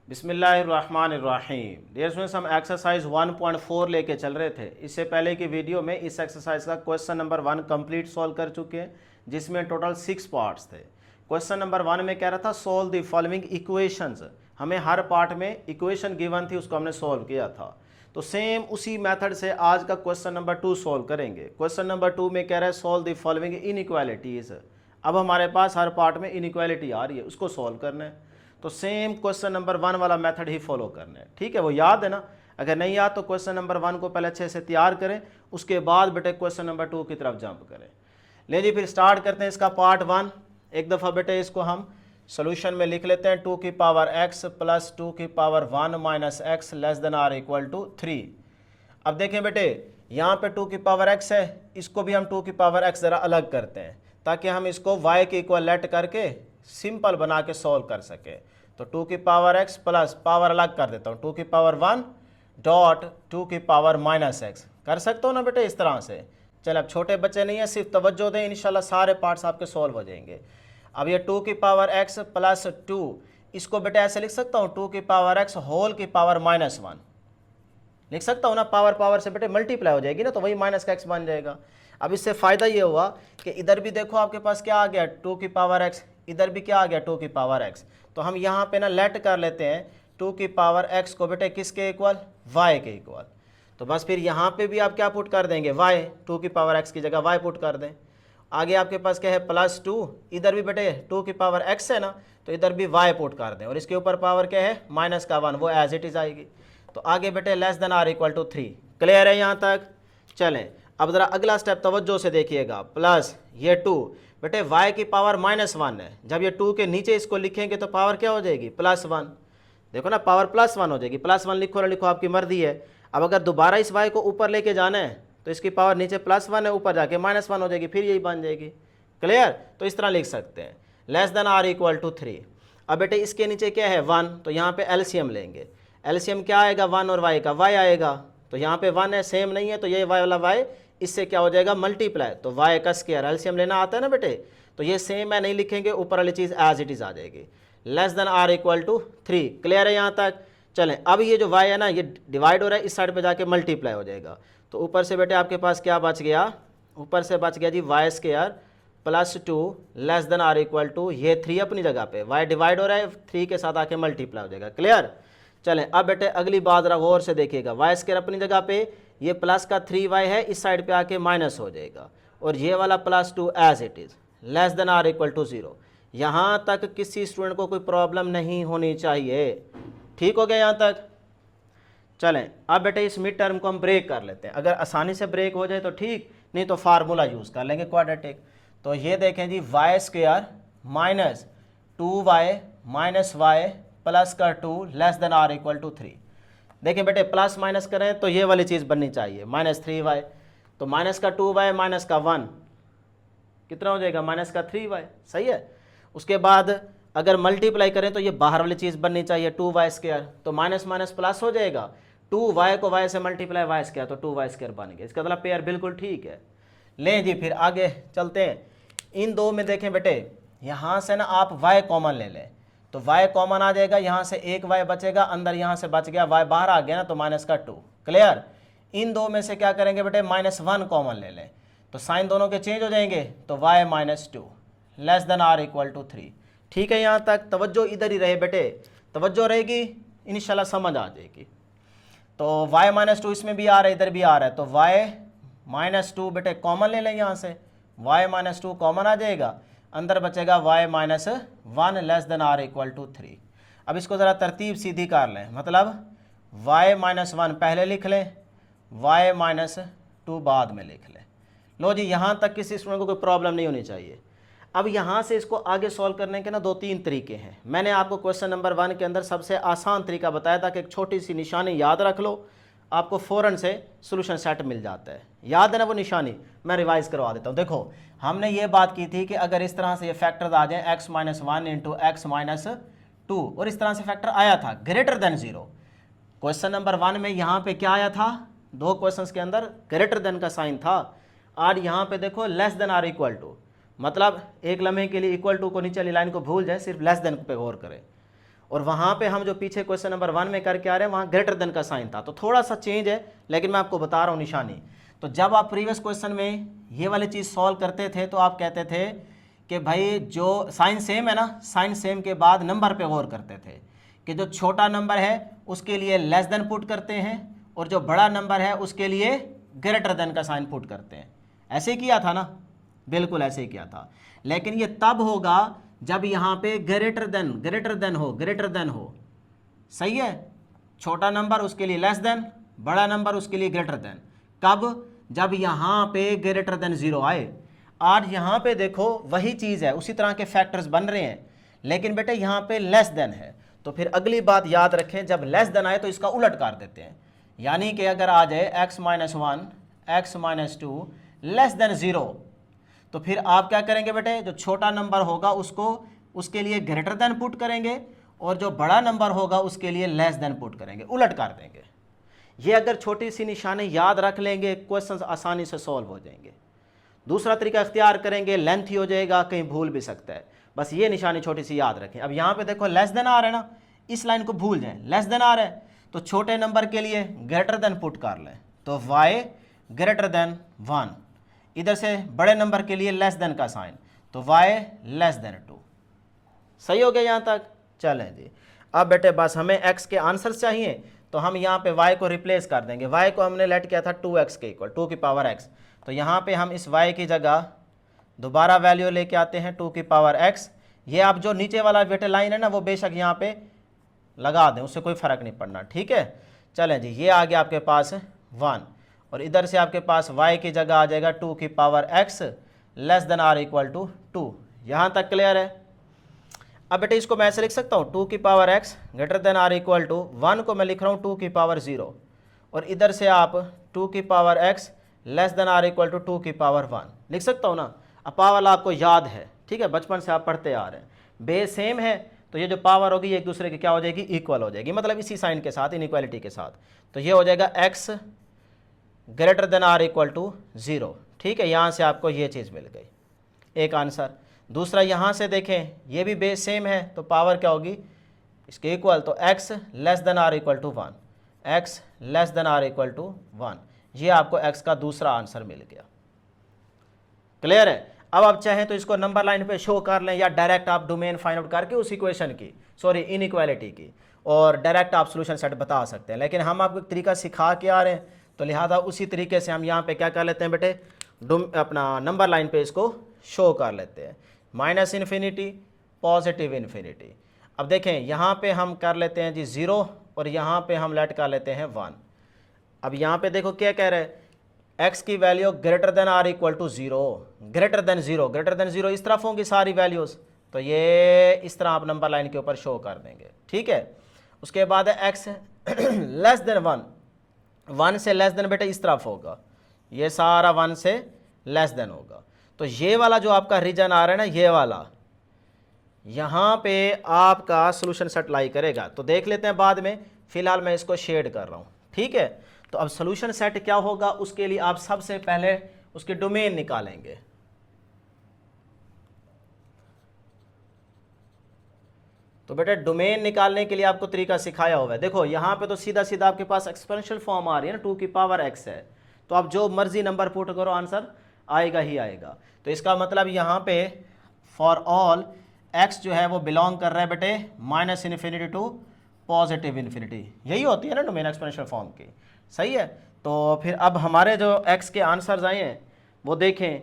बिस्मिल्लाहिर्रहमानिर्रहीम। Dear students, हम exercise 1.4 लेके चल रहे थे। इससे पहले की वीडियो में इस एक्सरसाइज का क्वेश्चन नंबर 1 कंप्लीट सॉल्व कर चुके हैं, जिसमें टोटल 6 पार्ट्स थे। क्वेश्चन नंबर 1 में कह रहा था सॉल्व द फॉलोइंग इक्वेशंस। हमें हर पार्ट में इक्वेशन गिवन थी, उसको हमने सॉल्व किया था। तो सेम उसी मेथड से आज का क्वेश्चन नंबर 2 सॉल्व करेंगे। क्वेश्चन नंबर 2 में कह रहा है सॉल्व द फॉलोइंग इनइक्वालिटीज। अब हमारे पास हर पार्ट में इनइक्वालिटी आ रही है, उसको सॉल्व करना है। तो सेम क्वेश्चन नंबर 1 वाला मेथड ही फॉलो करना है, ठीक है। वो याद है ना? अगर नहीं याद तो क्वेश्चन नंबर 1 को पहले अच्छे से तैयार करें, उसके बाद बेटे क्वेश्चन नंबर 2 की तरफ जंप करें। ले जी, फिर स्टार्ट करते हैं इसका पार्ट 1। एक दफ़ा बेटे इसको हम सोल्यूशन में लिख लेते हैं। 2 की पावर x प्लस 2 की power 1 minus x less than or equal to 3। अब देखें बेटे, यहाँ पे 2 की पावर x है, इसको भी हम 2 की पावर x ज़रा अलग करते हैं ताकि हम इसको y के इक्वल लेट करके सिंपल बना के सॉल्व कर सके। तो 2 की पावर x प्लस पावर अलग कर देता हूँ, 2 की पावर 1 डॉट 2 की पावर माइनस एक्स कर सकता हूँ ना बेटे, इस तरह से। चल, अब छोटे बच्चे नहीं है, सिर्फ तवज्जो दें, इंशाल्लाह सारे पार्ट्स आपके सॉल्व हो जाएंगे। अब ये 2 की पावर x प्लस 2, इसको बेटे ऐसे लिख सकता हूँ 2 की पावर x होल की पावर माइनस 1 लिख सकता हूँ ना। पावर पावर से बेटे मल्टीप्लाई हो जाएगी ना, तो वही माइनस का x बन जाएगा। अब इससे फ़ायदा ये हुआ कि इधर भी देखो आपके पास क्या आ गया 2 की पावर x, इधर भी क्या आ गया 2 की पावर x। तो हम यहाँ पे ना लेट कर लेते हैं 2 की पावर x को बेटे किसके इक्वल, y के इक्वल। तो बस फिर यहाँ पे भी आप क्या पुट कर देंगे, y, 2 की पावर x की जगह y पुट कर दें। आगे आपके पास क्या है प्लस 2, इधर भी बेटे 2 की पावर x है ना, तो इधर भी y पुट कर दें, और इसके ऊपर पावर क्या है माइनस का 1, वो एज इट इज़ आएगी। तो आगे बेटे less than or equal to 3। Clear है यहाँ तक? चलें, अब ज़रा अगला स्टेप तवज्जो से देखिएगा। प्लस ये 2 बेटे y की पावर माइनस 1 है, जब ये 2 के नीचे इसको लिखेंगे तो पावर क्या हो जाएगी प्लस 1। देखो ना, पावर प्लस 1 हो जाएगी। प्लस 1 लिखो ना लिखो, आपकी मर्जी है। अब अगर दोबारा इस y को ऊपर लेके जाना है तो इसकी पावर नीचे प्लस 1 है, ऊपर जाके माइनस 1 हो जाएगी, फिर यही बन जाएगी। क्लियर? तो इस तरह लिख सकते हैं less than or equal to 3। अब बेटे इसके नीचे क्या है 1, तो यहाँ पे एलसीएम लेंगे। एलसीएम क्या आएगा 1 और y का, y आएगा। तो यहाँ पे 1 है, सेम नहीं है, तो ये y वाला y इससे क्या हो जाएगा मल्टीप्लाई, तो y का स्क्वायर। एलसीएम लेना आता है ना बेटे, तो ये सेम है, नहीं लिखेंगे, ऊपर वाली चीज़ एज इट इज़ आ जाएगी। Less than or equal to 3। Clear है यहाँ तक? चलें, अब ये जो y है ना, ये डिवाइड हो रहा है, इस साइड पे जाके मल्टीप्लाई हो जाएगा। तो ऊपर से बेटे आपके पास क्या बच गया, ऊपर से बच गया जी y square plus 2 less than or equal to ये 3 अपनी जगह पे, y डिवाइड हो रहा है, 3 के साथ आके मल्टीप्लाई हो जाएगा। क्लियर? चलें, अब बेटे अगली बात जरा गौर से देखिएगा। वाई स्क्वायर अपनी जगह पे, ये प्लस का 3y है, इस साइड पे आके माइनस हो जाएगा, और ये वाला plus 2 as it is less than or equal to 0। यहाँ तक किसी स्टूडेंट को कोई प्रॉब्लम नहीं होनी चाहिए। ठीक हो गया यहाँ तक? चलें, अब बेटे इस मिड टर्म को हम ब्रेक कर लेते हैं। अगर आसानी से ब्रेक हो जाए तो ठीक, नहीं तो फार्मूला यूज़ कर लेंगे क्वाड्रेटिक। तो ये देखें जी y square minus 2y minus y plus का 2 less than or equal to 3। देखें बेटे, प्लस माइनस करें तो ये वाली चीज़ बननी चाहिए माइनस 3y। तो माइनस का 2y माइनस का 1 कितना हो जाएगा माइनस का 3y। सही है? उसके बाद अगर मल्टीप्लाई करें तो ये बाहर वाली चीज़ बननी चाहिए 2y स्क्वायर। तो माइनस माइनस प्लस हो जाएगा, 2y को y से मल्टीप्लाई y स्क्वायर, तो 2y स्क्वायर बन गया। इसका मतलब पेयर बिल्कुल ठीक है। लें जी, फिर आगे चलते हैं। इन दो में देखें बेटे, यहाँ से ना आप y कॉमन ले लें, तो y कॉमन आ जाएगा, यहाँ से एक y बचेगा, अंदर यहाँ से बच गया, y बाहर आ गया ना, तो माइनस का 2। क्लियर? इन दो में से क्या करेंगे बेटे, माइनस 1 कॉमन ले लें, तो साइन दोनों के चेंज हो जाएंगे, तो y minus 2 less than or equal to 3। ठीक है यहाँ तक? तवज्जो इधर ही रहे बेटे, तवज्जो रहेगी, इंशाल्लाह समझ आ जाएगी। तो y माइनस 2 इसमें भी आ रहा है, इधर भी आ रहा है, तो y माइनस 2 बेटे कॉमन ले लें, यहाँ से y माइनस 2 कॉमन आ जाएगा, अंदर बचेगा y minus 1 less than or equal to 3। अब इसको ज़रा तरतीब सीधी कर लें, मतलब y माइनस 1 पहले लिख लें, y माइनस 2 बाद में लिख लें। लो जी, यहाँ तक किसी स्टूडेंट को कोई प्रॉब्लम नहीं होनी चाहिए। अब यहाँ से इसको आगे सॉल्व करने के ना 2-3 तरीके हैं। मैंने आपको क्वेश्चन नंबर 1 के अंदर सबसे आसान तरीका बताया था कि एक छोटी सी निशानी याद रख लो, आपको फ़ौरन से सॉल्यूशन सेट मिल जाता है। याद है ना वो निशानी? मैं रिवाइज़ करवा देता हूँ। देखो, हमने ये बात की थी कि अगर इस तरह से ये फैक्टर्स आ जाएं x minus 1 into x minus 2, और इस तरह से फैक्टर आया था ग्रेटर देन 0। क्वेश्चन नंबर 1 में यहाँ पे क्या आया था, 2 क्वेश्चंस के अंदर ग्रेटर देन का साइन था, और यहाँ पे देखो less than or equal to, मतलब एक लम्हे के लिए इक्वल टू को नीचे वाली लाइन को भूल जाए, सिर्फ लेस देन पे गौर करें। और वहाँ पे हम जो पीछे क्वेश्चन नंबर 1 में करके आ रहे हैं वहाँ ग्रेटर देन का साइन था, तो थोड़ा सा चेंज है, लेकिन मैं आपको बता रहा हूँ निशानी। तो जब आप प्रीवियस क्वेश्चन में ये वाली चीज़ सॉल्व करते थे तो आप कहते थे कि भाई जो साइन सेम है ना, साइन सेम के बाद नंबर पे गौर करते थे कि जो छोटा नंबर है उसके लिए लेस देन पुट करते हैं और जो बड़ा नंबर है उसके लिए ग्रेटर देन का साइन पुट करते हैं। ऐसे ही किया था ना, बिल्कुल ऐसे ही किया था। लेकिन ये तब होगा जब यहाँ पे ग्रेटर देन हो, सही है। छोटा नंबर उसके लिए लेस देन, बड़ा नंबर उसके लिए ग्रेटर देन। कब? जब यहाँ पे ग्रेटर देन 0 आए। आज यहाँ पे देखो वही चीज़ है, उसी तरह के फैक्टर्स बन रहे हैं, लेकिन बेटे यहाँ पे लेस देन है। तो फिर अगली बात याद रखें, जब लेस देन आए तो इसका उलट कर देते हैं। यानी कि अगर आ जाए x - 1 x - 2 लेस देन 0, तो फिर आप क्या करेंगे बेटे, जो छोटा नंबर होगा उसके लिए ग्रेटर देन पुट करेंगे और जो बड़ा नंबर होगा उसके लिए लेस देन पुट करेंगे, उलट कर देंगे। ये अगर छोटी सी निशानी याद रख लेंगे, क्वेश्चन आसानी से सॉल्व हो जाएंगे। दूसरा तरीका इख्तियार करेंगे, लेंथी हो जाएगा, कहीं भूल भी सकता है, बस ये निशानी छोटी सी याद रखें। अब यहाँ पे देखो लेस देन आ रहा है ना, इस लाइन को भूल जाएं, लेस देन आ रहा है तो छोटे नंबर के लिए ग्रेटर देन पुट कर लें, तो y ग्रेटर देन 1। इधर से बड़े नंबर के लिए लेस देन का साइन, तो y लेस देन 2। सही हो गया यहाँ तक? चलें जी, अब बेटे बस हमें x के आंसर्स चाहिए, तो हम यहाँ पे y को रिप्लेस कर देंगे। y को हमने लेट किया था 2x के इक्वल, 2 की पावर x, तो यहाँ पे हम इस y की जगह दोबारा वैल्यू लेके आते हैं 2 की पावर x। ये आप जो नीचे वाला बेटे लाइन है ना वो बेशक यहाँ पे लगा दें, उससे कोई फ़र्क नहीं पड़ना, ठीक है। चलें जी, ये आ गया आपके पास 1 और इधर से आपके पास y की जगह आ जाएगा 2 की power x less than or equal to 2। यहाँ तक क्लियर है? अब बेटे इसको मैं ऐसे लिख सकता हूँ 2 की power x greater than or equal to 1 को मैं लिख रहा हूँ 2 की पावर 0 और इधर से आप 2 की power x less than or equal to 2 की पावर 1 लिख सकता हूँ ना। अब पावर आपको याद है, ठीक है, बचपन से आप पढ़ते आ रहे हैं, बेस सेम है तो ये जो पावर होगी एक दूसरे की क्या हो जाएगी, इक्वल हो जाएगी, मतलब इसी साइन के साथ, इनइक्वालिटी के साथ। तो ये हो जाएगा x greater than or equal to 0, ठीक है। यहाँ से आपको ये चीज़ मिल गई, एक आंसर। दूसरा यहाँ से देखें, ये भी बेस सेम है तो पावर क्या होगी इसके इक्वल, तो x less than or equal to 1, x less than or equal to 1, ये आपको x का दूसरा आंसर मिल गया। क्लियर है? अब आप चाहें तो इसको नंबर लाइन पे शो कर लें या डायरेक्ट आप डोमेन फाइंड आउट करके उस इक्वेशन की, सॉरी इनइक्वालिटी की, और डायरेक्ट आप सोल्यूशन सेट बता सकते हैं। लेकिन हम आपको एक तरीका सिखा के आ रहे हैं तो लिहाजा उसी तरीके से हम यहाँ पे क्या कर लेते हैं बेटे, अपना नंबर लाइन पे इसको शो कर लेते हैं, माइनस इन्फिनिटी पॉजिटिव इन्फिनिटी। अब देखें यहाँ पे हम कर लेते हैं जी 0 और यहाँ पे हम लेट कर लेते हैं 1। अब यहाँ पे देखो क्या कह रहे हैं, x की value greater than or equal to 0, greater than 0 इस तरफ होंगी सारी वैल्यूज़, तो ये इस तरह आप नंबर लाइन के ऊपर शो कर देंगे, ठीक है। उसके बाद है x लेस देन 1, 1 से लेस देन बेटे इस तरफ होगा, ये सारा 1 से लेस देन होगा। तो ये वाला जो आपका रीजन आ रहा है ना, ये वाला यहाँ पे आपका सोल्यूशन सेट लाई करेगा, तो देख लेते हैं बाद में, फिलहाल मैं इसको शेड कर रहा हूँ, ठीक है। तो अब सोल्यूशन सेट क्या होगा, उसके लिए आप सबसे पहले उसके डोमेन निकालेंगे। तो बेटे डोमेन निकालने के लिए आपको तरीका सिखाया हुआ है। देखो यहाँ पे तो सीधा सीधा आपके पास एक्सपोनेंशियल फॉर्म आ रही है ना, 2 की पावर x है, तो आप जो मर्जी नंबर पुट करो आंसर आएगा ही आएगा। तो इसका मतलब यहाँ पे फॉर ऑल x जो है वो बिलोंग कर रहा है बेटे minus infinity to positive infinity, यही होती है ना डोमेन एक्सपोनेंशियल फॉर्म की, सही है। तो फिर अब हमारे जो x के आंसर्स आए हैं वो देखें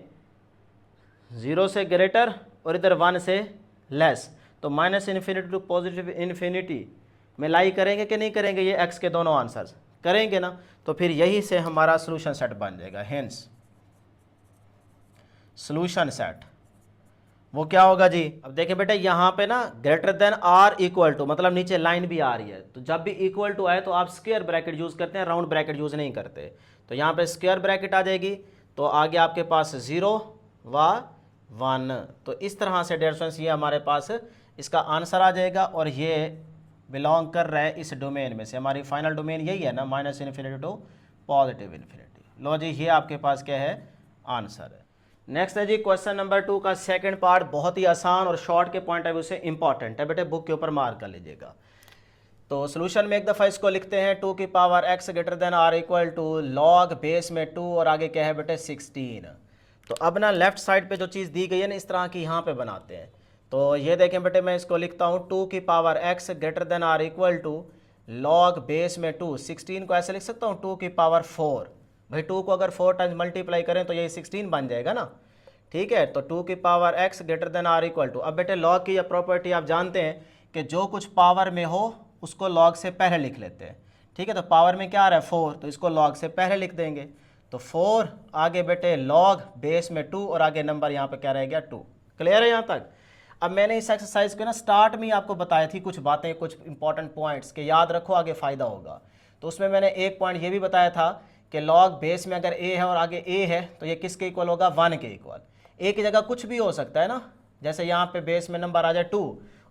0 से ग्रेटर और इधर 1 से लेस, तो minus infinity to positive infinity में लाई करेंगे कि नहीं करेंगे, ये x के दोनों आंसर्स करेंगे ना, तो फिर यही से हमारा सोल्यूशन सेट बन जाएगा। हेंस सोल्यूशन सेट वो क्या होगा जी, अब देखिए बेटे यहाँ पे ना greater than or equal to, मतलब नीचे लाइन भी आ रही है, तो जब भी इक्वल टू आए तो आप स्क्वायर ब्रैकेट यूज़ करते हैं, राउंड ब्रैकेट यूज़ नहीं करते। तो यहाँ पे स्क्वायर ब्रैकेट आ जाएगी, तो आगे आपके पास 0 व 1, तो इस तरह से डेयर स्टूडेंट्स ये हमारे पास इसका आंसर आ जाएगा, और ये बिलोंग कर रहा है इस डोमेन में से, हमारी फाइनल डोमेन यही है ना, minus infinity to positive infinity. लो जी, ये आपके पास क्या है आंसर है। नेक्स्ट है जी क्वेश्चन नंबर 2 का सेकंड पार्ट, बहुत ही आसान और शॉर्ट के पॉइंट ऑफ व्यू से इंपॉर्टेंट है बेटे, बुक के ऊपर मार्क कर लीजिएगा। तो सोल्यूशन में एक दफ़ा इसको लिखते हैं 2 की power x greater than or equal to log base में 2 और आगे क्या है बेटे 16। तो अब ना लेफ्ट साइड पे जो चीज़ दी गई है ना इस तरह की यहाँ पे बनाते हैं। तो ये देखें बेटे, मैं इसको लिखता हूँ 2 की power x greater than or equal to log base में 2। 16 को ऐसे लिख सकता हूँ 2 की पावर 4। भाई 2 को अगर 4 टाइम्स मल्टीप्लाई करें तो ये 16 बन जाएगा ना, ठीक है। तो 2 की power x greater than or equal to, अब बेटे लॉग की यह प्रॉपर्टी आप जानते हैं कि जो कुछ पावर में हो उसको लॉग से पहले लिख लेते हैं, ठीक है। तो पावर में क्या आ रहा है 4, तो इसको लॉग से पहले लिख देंगे। तो 4 आगे बेटे लॉग बेस में 2 और आगे नंबर यहाँ पे क्या रह गया 2। क्लियर है यहाँ तक। अब मैंने इस एक्सरसाइज को ना स्टार्ट में ही आपको बताई थी कुछ बातें, कुछ इंपॉर्टेंट पॉइंट्स के याद रखो, आगे फ़ायदा होगा। तो उसमें मैंने एक पॉइंट ये भी बताया था कि लॉग बेस में अगर a है और आगे a है तो ये किसके इक्वल होगा 1 के इक्वल। a की जगह कुछ भी हो सकता है ना, जैसे यहाँ पे बेस में नंबर आ जाए 2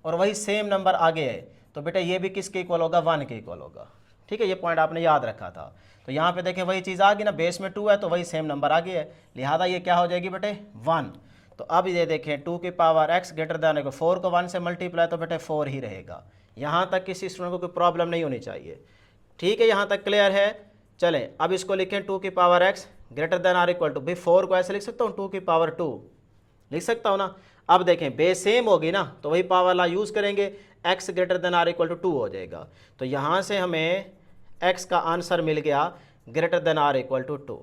और वही सेम नंबर आगे है तो बेटा ये भी किसके इक्वल होगा 1 के इक्वल होगा, ठीक है। ये पॉइंट आपने याद रखा था। तो यहाँ पे देखें वही चीज़ आ गई ना, बेस में 2 है तो वही सेम नंबर आगे है, लिहाजा ये क्या हो जाएगी बेटे 1। तो अब ये देखें 2 की पावर x ग्रेटर देन 4 को 1 से मल्टीप्लाई तो बेटे 4 ही रहेगा। यहाँ तक किसी स्टूडेंट को कोई प्रॉब्लम नहीं होनी चाहिए, ठीक है। यहाँ तक क्लियर है। चलें अब इसको लिखें 2 की power x greater than or equal to, भाई 4 को ऐसे लिख सकता हूँ 2 की पावर 2 लिख सकता हूँ ना। अब देखें बेस सेम होगी ना तो वही पावर ला यूज़ करेंगे, x greater than or equal to 2 हो जाएगा। तो यहाँ से हमें x का आंसर मिल गया greater than or equal to 2।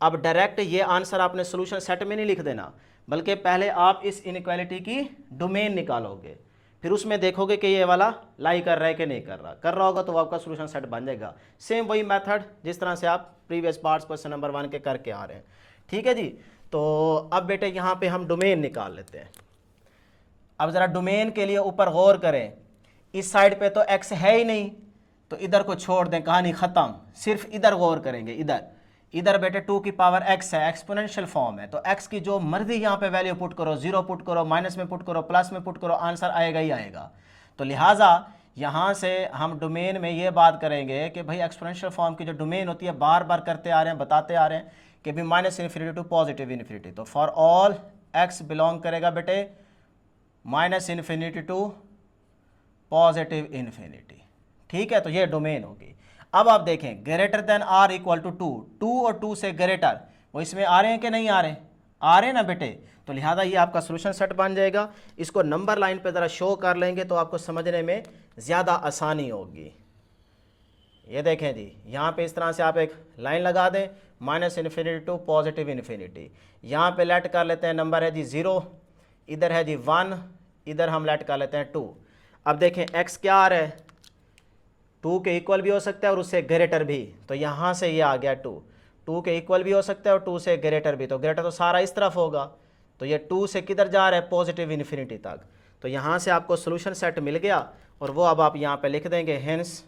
अब डायरेक्ट ये आंसर आपने सोल्यूशन सेट में नहीं लिख देना, बल्कि पहले आप इस इनइक्वालिटी की डोमेन निकालोगे, फिर उसमें देखोगे कि ये वाला लाई कर रहा है कि नहीं कर रहा होगा तो वो आपका सोल्यूशन सेट बन जाएगा। सेम वही मेथड जिस तरह से आप प्रीवियस पार्ट्स क्वेश्चन नंबर 1 के करके आ रहे हैं, ठीक है जी। तो अब बेटे यहाँ पे हम डोमेन निकाल लेते हैं। अब ज़रा डोमेन के लिए ऊपर गौर करें, इस साइड पे तो x है ही नहीं तो इधर को छोड़ दें, कहानी ख़त्म। सिर्फ इधर गौर करेंगे, इधर बेटे 2 की पावर x है, एक्सपोनेंशियल फॉर्म है, तो x की जो मर्जी यहाँ पे वैल्यू पुट करो, 0 पुट करो, माइनस में पुट करो, प्लस में पुट करो, आंसर आएगा ही आएगा। तो लिहाजा यहाँ से हम डोमेन में ये बात करेंगे कि भाई एक्सपोनेंशियल फॉर्म की जो डोमेन होती है बार बार करते आ रहे हैं, बताते आ रहे हैं कि भी minus infinity to positive infinity. तो फॉर ऑल x बिलोंग करेगा बेटे minus infinity to positive infinity, ठीक है। तो ये डोमेन होगी। अब आप देखें greater than or equal to 2 और 2 से ग्रेटर, वो इसमें आ रहे हैं कि नहीं आ रहे, आ रहे हैं ना बेटे। तो लिहाजा ये आपका सोल्यूशन सेट बन जाएगा। इसको नंबर लाइन पे ज़रा शो कर लेंगे तो आपको समझने में ज़्यादा आसानी होगी। ये देखें जी, यहाँ पे इस तरह से आप एक लाइन लगा दें, minus infinity to positive infinity. यहाँ पे लेट कर लेते हैं नंबर है जी 0, इधर है जी 1, इधर हम लेट कर लेते हैं 2। अब देखें x क्या आ रहा है, 2 के इक्वल भी हो सकता है और उससे ग्रेटर भी। तो यहाँ से ये आ गया 2 के इक्वल भी हो सकता है और 2 से ग्रेटर भी। तो ग्रेटर तो सारा इस तरफ होगा, तो ये 2 से किधर जा रहा है पॉजिटिव इन्फिनिटी तक। तो यहाँ से आपको सोल्यूशन सेट मिल गया और वो अब आप यहाँ पे लिख देंगे, hence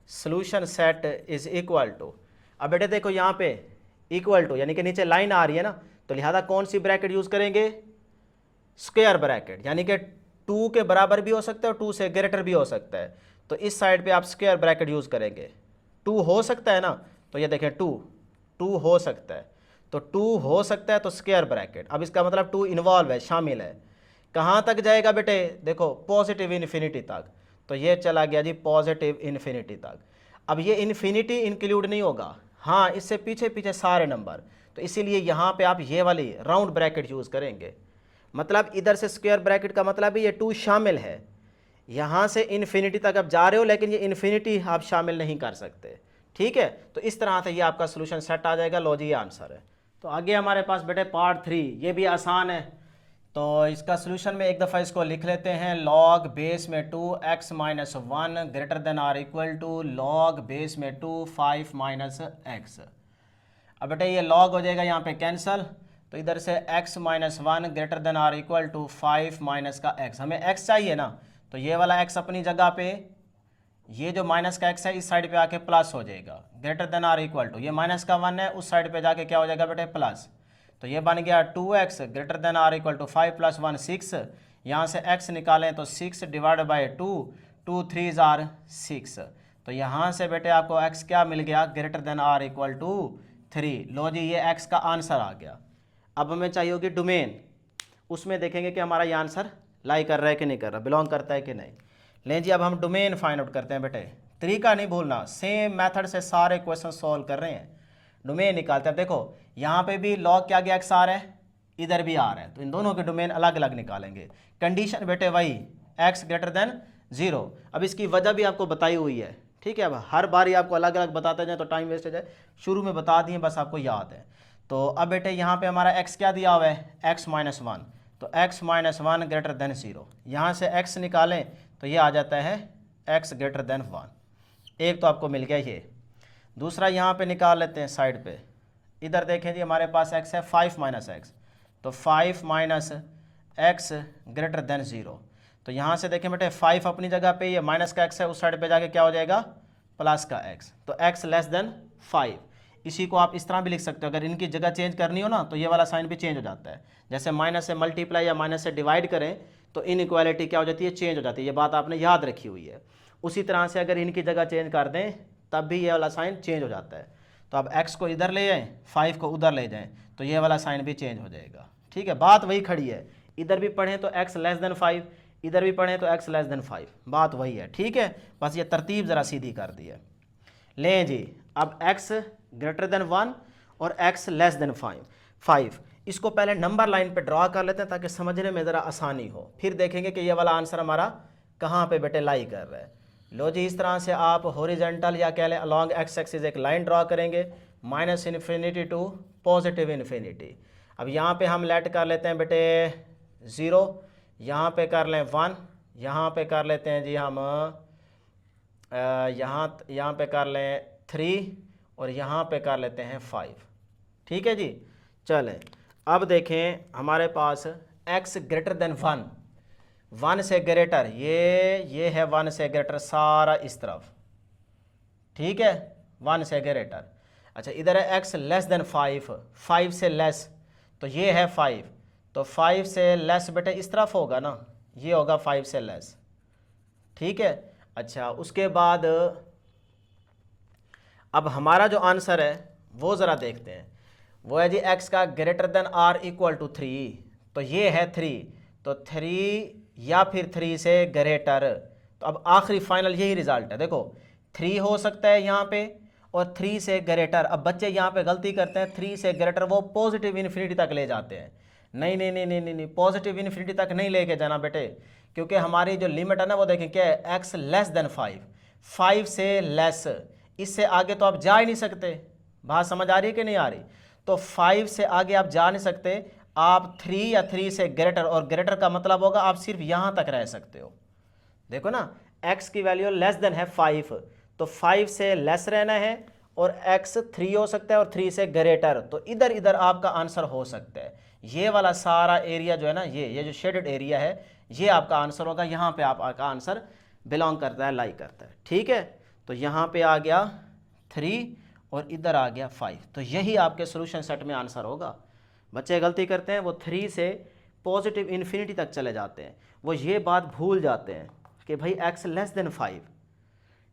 solution set is equal to. अब बेटे देखो यहाँ पे इक्वल टू यानी कि नीचे लाइन आ रही है ना, तो लिहाजा कौन सी ब्रैकेट यूज़ करेंगे, स्क्वायर ब्रैकेट, यानी कि 2 के बराबर भी हो सकता है और 2 से ग्रेटर भी हो सकता है। तो इस साइड पे आप स्क्वायर ब्रैकेट यूज़ करेंगे। 2 हो सकता है ना, तो ये देखें 2 हो सकता है, तो 2 हो सकता है तो स्क्वायर ब्रैकेट। अब इसका मतलब 2 इन्वॉल्व है, शामिल है। कहाँ तक जाएगा बेटे, देखो पॉजिटिव इन्फिनिटी तक। तो ये चला गया जी पॉजिटिव इन्फिनिटी तक। अब ये इन्फिनिटी इंक्लूड नहीं होगा, हाँ इससे पीछे पीछे सारे नंबर, तो इसीलिए यहाँ पे आप ये वाली राउंड ब्रैकेट यूज़ करेंगे। मतलब इधर से स्क्वायर ब्रैकेट का मतलब है ये 2 शामिल है, यहाँ से इन्फिनिटी तक आप जा रहे हो लेकिन ये इन्फिनिटी आप शामिल नहीं कर सकते, ठीक है। तो इस तरह से ये आपका सोल्यूशन सेट आ जाएगा। लो जी ये आंसर है। तो आगे हमारे पास बेटे पार्ट 3, ये भी आसान है। तो इसका सोल्यूशन में एक दफ़ा इसको लिख लेते हैं, लॉग बेस में 2x minus 1 greater than or equal to log base में 2 5 माइनस x। अब बेटे ये लॉग हो जाएगा यहाँ पे कैंसल, तो इधर से x minus 1 greater than or equal to 5 minus का x, हमें x चाहिए ना, तो ये वाला x अपनी जगह पे, ये जो माइनस का x है इस साइड पे आके प्लस हो जाएगा, greater than or equal to, ये माइनस का 1 है उस साइड पे जाके क्या हो जाएगा बेटे प्लस। तो ये बन गया 2x greater than or equal to 5 plus 1 6, यहाँ से x निकालें तो 6 डिवाइड बाई 2, 2 3 आर 6। तो यहाँ से बेटे आपको x क्या मिल गया, greater than or equal to 3। लो जी ये x का आंसर आ गया। अब हमें चाहिए होगी डोमेन, उसमें देखेंगे कि हमारा ये आंसर लाई कर रहा है कि नहीं कर रहा, बिलोंग करता है कि नहीं। लें जी अब हम डोमेन फाइंड आउट करते हैं बेटे, तरीका नहीं भूलना, सेम मेथड से सारे क्वेश्चन सॉल्व कर रहे हैं। डोमेन निकालते हैं, देखो यहाँ पे भी लॉग क्या गया एक्स आ रहा है, इधर भी आ रहा है, तो इन दोनों के डोमेन अलग अलग निकालेंगे। कंडीशन बेटे वही एक्स ग्रेटर देन 0। अब इसकी वजह भी आपको बताई हुई है, ठीक है। अब हर बार ही आपको अलग अलग बताते जाए तो टाइम वेस्ट हो जाए, शुरू में बता दिए बस आपको याद है। तो अब बेटे यहाँ पे हमारा x क्या दिया हुआ है, x माइनस 1, तो x माइनस 1 ग्रेटर देन 0। यहाँ से x निकालें तो ये आ जाता है x ग्रेटर देन 1। एक तो आपको मिल गया ये। दूसरा यहाँ पे निकाल लेते हैं साइड पे, इधर देखें जी हमारे पास x है 5 माइनस एक्स, तो 5 माइनस एक्स ग्रेटर देन 0। तो यहाँ से देखें बेटे 5 अपनी जगह पे, ये माइनस का x है, उस साइड पे जाके क्या हो जाएगा प्लस का x, तो x लेस देन 5। इसी को आप इस तरह भी लिख सकते हो, अगर इनकी जगह चेंज करनी हो ना तो ये वाला साइन भी चेंज हो जाता है। जैसे माइनस से मल्टीप्लाई या माइनस से डिवाइड करें तो इनइक्वालिटी क्या हो जाती है, चेंज हो जाती है। ये बात आपने याद रखी हुई है। उसी तरह से अगर इनकी जगह चेंज कर दें तब भी ये वाला साइन चेंज हो जाता है। तो अब x को इधर ले जाएँ, 5 को उधर ले जाएँ, तो ये वाला साइन भी चेंज हो जाएगा, ठीक है। बात वही खड़ी है, इधर भी पढ़ें तो x लेस देन 5, इधर भी पढ़ें तो x लेस देन 5, बात वही है, ठीक है। बस ये तरतीब ज़रा सीधी कर दी है। लें जी अब x ग्रेटर देन 1 और x लेस देन 5, इसको पहले नंबर लाइन पे ड्रा कर लेते हैं ताकि समझने में ज़रा आसानी हो, फिर देखेंगे कि ये वाला आंसर हमारा कहाँ पे बेटे लाई कर रहा है। लो जी इस तरह से आप हॉरिजॉन्टल या कह लें अलॉन्ग x एक्सिस एक लाइन ड्रा करेंगे, minus infinity to positive infinity. अब यहाँ पे हम लेट कर लेते हैं बेटे 0, यहाँ पे कर लें 1, यहाँ पे कर लेते हैं जी हम यहाँ पे कर लें 3 और यहाँ पे कर लेते हैं 5, ठीक है जी। चलें अब देखें हमारे पास x ग्रेटर देन 1 से ग्रेटर, ये है 1 से ग्रेटर सारा इस तरफ, ठीक है, 1 से ग्रेटर। अच्छा इधर है x लेस देन 5 से लेस, तो ये है 5, तो 5 से लेस बेटे इस तरफ होगा ना, ये होगा 5 से लेस, ठीक है। अच्छा उसके बाद अब हमारा जो आंसर है वो ज़रा देखते हैं, वो है जी x का greater than r equal to 3, तो ये है 3, तो 3 या फिर 3 से ग्रेटर। तो अब आखिरी फाइनल यही रिजल्ट है, देखो 3 हो सकता है यहाँ पे और 3 से ग्रेटर। अब बच्चे यहाँ पे गलती करते हैं, 3 से ग्रेटर वो पॉजिटिव इन्फिनिटी तक ले जाते हैं। नहीं नहीं नहीं नहीं नहीं, पॉजिटिव इन्फिनिटी तक नहीं लेके जाना बेटे, क्योंकि हमारी जो लिमिट है ना वो देखें क्या है, x लेस देन 5 से लेस, इससे आगे तो आप जा ही नहीं सकते। बात समझ आ रही है कि नहीं आ रही? तो 5 से आगे आप जा नहीं सकते, आप 3 या 3 से ग्रेटर, और ग्रेटर का मतलब होगा आप सिर्फ यहाँ तक रह सकते हो। देखो ना x की वैल्यू लेस देन है 5, तो 5 से लेस रहना है, और x 3 हो सकता है और 3 से ग्रेटर, तो इधर इधर आपका आंसर हो सकता है। ये वाला सारा एरिया जो है ना, ये जो शेडेड एरिया है, ये आपका आंसर होगा। यहाँ पे आपका आंसर बिलोंग करता है, लाई करता है, ठीक है। तो यहाँ पे आ गया 3 और इधर आ गया 5, तो यही आपके सोल्यूशन सेट में आंसर होगा। बच्चे गलती करते हैं, वो 3 से पॉजिटिव इन्फिनिटी तक चले जाते हैं, वो ये बात भूल जाते हैं कि भाई x लेस देन 5,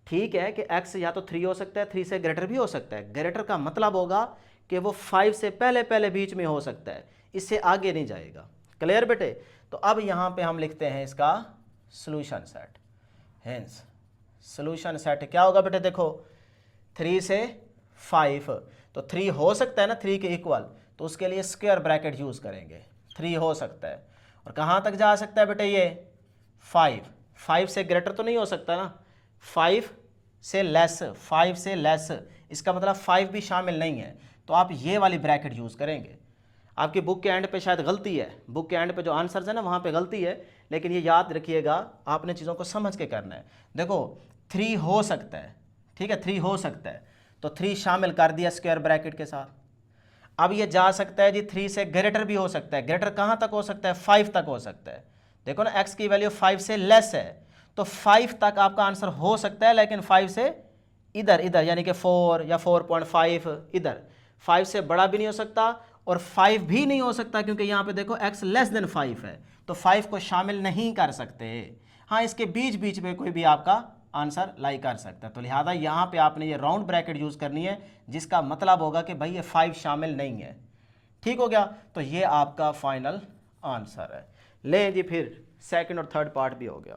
ठीक है कि x या तो 3 हो सकता है, 3 से ग्रेटर भी हो सकता है। ग्रेटर का मतलब होगा कि वो 5 से पहले पहले बीच में हो सकता है, इससे आगे नहीं जाएगा। क्लियर बेटे? तो अब यहाँ पे हम लिखते हैं इसका solution set. Hence solution set क्या होगा बेटे? देखो 3 से 5, तो 3 हो सकता है ना 3 के इक्वल, तो उसके लिए स्क्वायर ब्रैकेट यूज़ करेंगे। 3 हो सकता है, और कहाँ तक जा सकता है बेटे? ये 5 से ग्रेटर तो नहीं हो सकता ना, 5 से लेस, इसका मतलब 5 भी शामिल नहीं है, तो आप ये वाली ब्रैकेट यूज़ करेंगे। आपकी बुक के एंड पे शायद गलती है, बुक के एंड पे जो आंसर्स है ना वहाँ पे गलती है, लेकिन ये याद रखिएगा आपने चीज़ों को समझ के करना है। देखो 3 हो सकता है, ठीक है, 3 हो सकता है, तो 3 शामिल कर दिया स्क्वायर ब्रैकेट के साथ। अब ये जा सकता है जी 3 से ग्रेटर भी हो सकता है। ग्रेटर कहाँ तक हो सकता है? 5 तक हो सकता है। देखो ना x की वैल्यू 5 से लेस है, तो 5 तक आपका आंसर हो सकता है, लेकिन 5 से इधर यानी कि 4 या 4.5 इधर, 5 से बड़ा भी नहीं हो सकता और 5 भी नहीं हो सकता, क्योंकि यहाँ पे देखो x लेस देन 5 है, तो 5 को शामिल नहीं कर सकते। हाँ, इसके बीच बीच में कोई भी आपका आंसर लाई कर सकता है, तो लिहाजा यहाँ पे आपने ये राउंड ब्रैकेट यूज़ करनी है, जिसका मतलब होगा कि भाई ये 5 शामिल नहीं है, ठीक हो गया, तो ये आपका फाइनल आंसर है। ले जी फिर सेकंड और थर्ड पार्ट भी हो गया।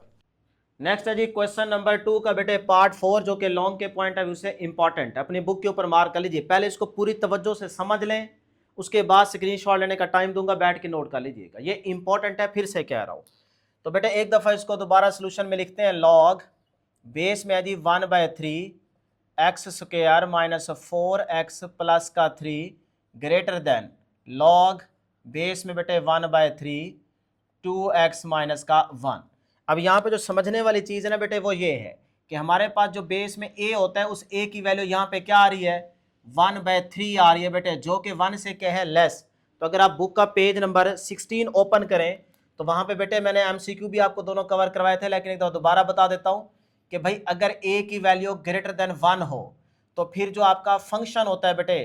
नेक्स्ट है जी क्वेश्चन नंबर 2 का बेटे पार्ट 4, जो कि लॉन्ग के पॉइंट ऑफ व्यू से इंपॉर्टेंट है। अपनी बुक के ऊपर मार्क कर लीजिए, पहले इसको पूरी तवज्जो से समझ लें, उसके बाद स्क्रीनशॉट लेने का टाइम दूंगा, बैठ के नोट कर लीजिएगा, ये इंपॉर्टेंट है, फिर से कह रहा हूं। तो बेटे एक दफा इसको दोबारा सोल्यूशन में लिखते हैं। लॉग बेस में है जी 1/3 x square minus 4x plus का 3 ग्रेटर देन लॉग बेस में बेटे 1/3 2x माइनस का 1। अब यहाँ पे जो समझने वाली चीज़ है ना बेटे वो ये है कि हमारे पास जो बेस में a होता है उस a की वैल्यू यहाँ पे क्या आ रही है 1/3 आ रही है बेटे, जो कि 1 से क्या है लेस। तो अगर आप बुक का पेज नंबर 16 ओपन करें तो वहाँ पे बेटे मैंने MCQ भी आपको दोनों कवर करवाए थे, लेकिन एक दोबारा बता देता हूँ कि भाई अगर a की वैल्यू ग्रेटर देन 1 हो तो फिर जो आपका फंक्शन होता है बेटे,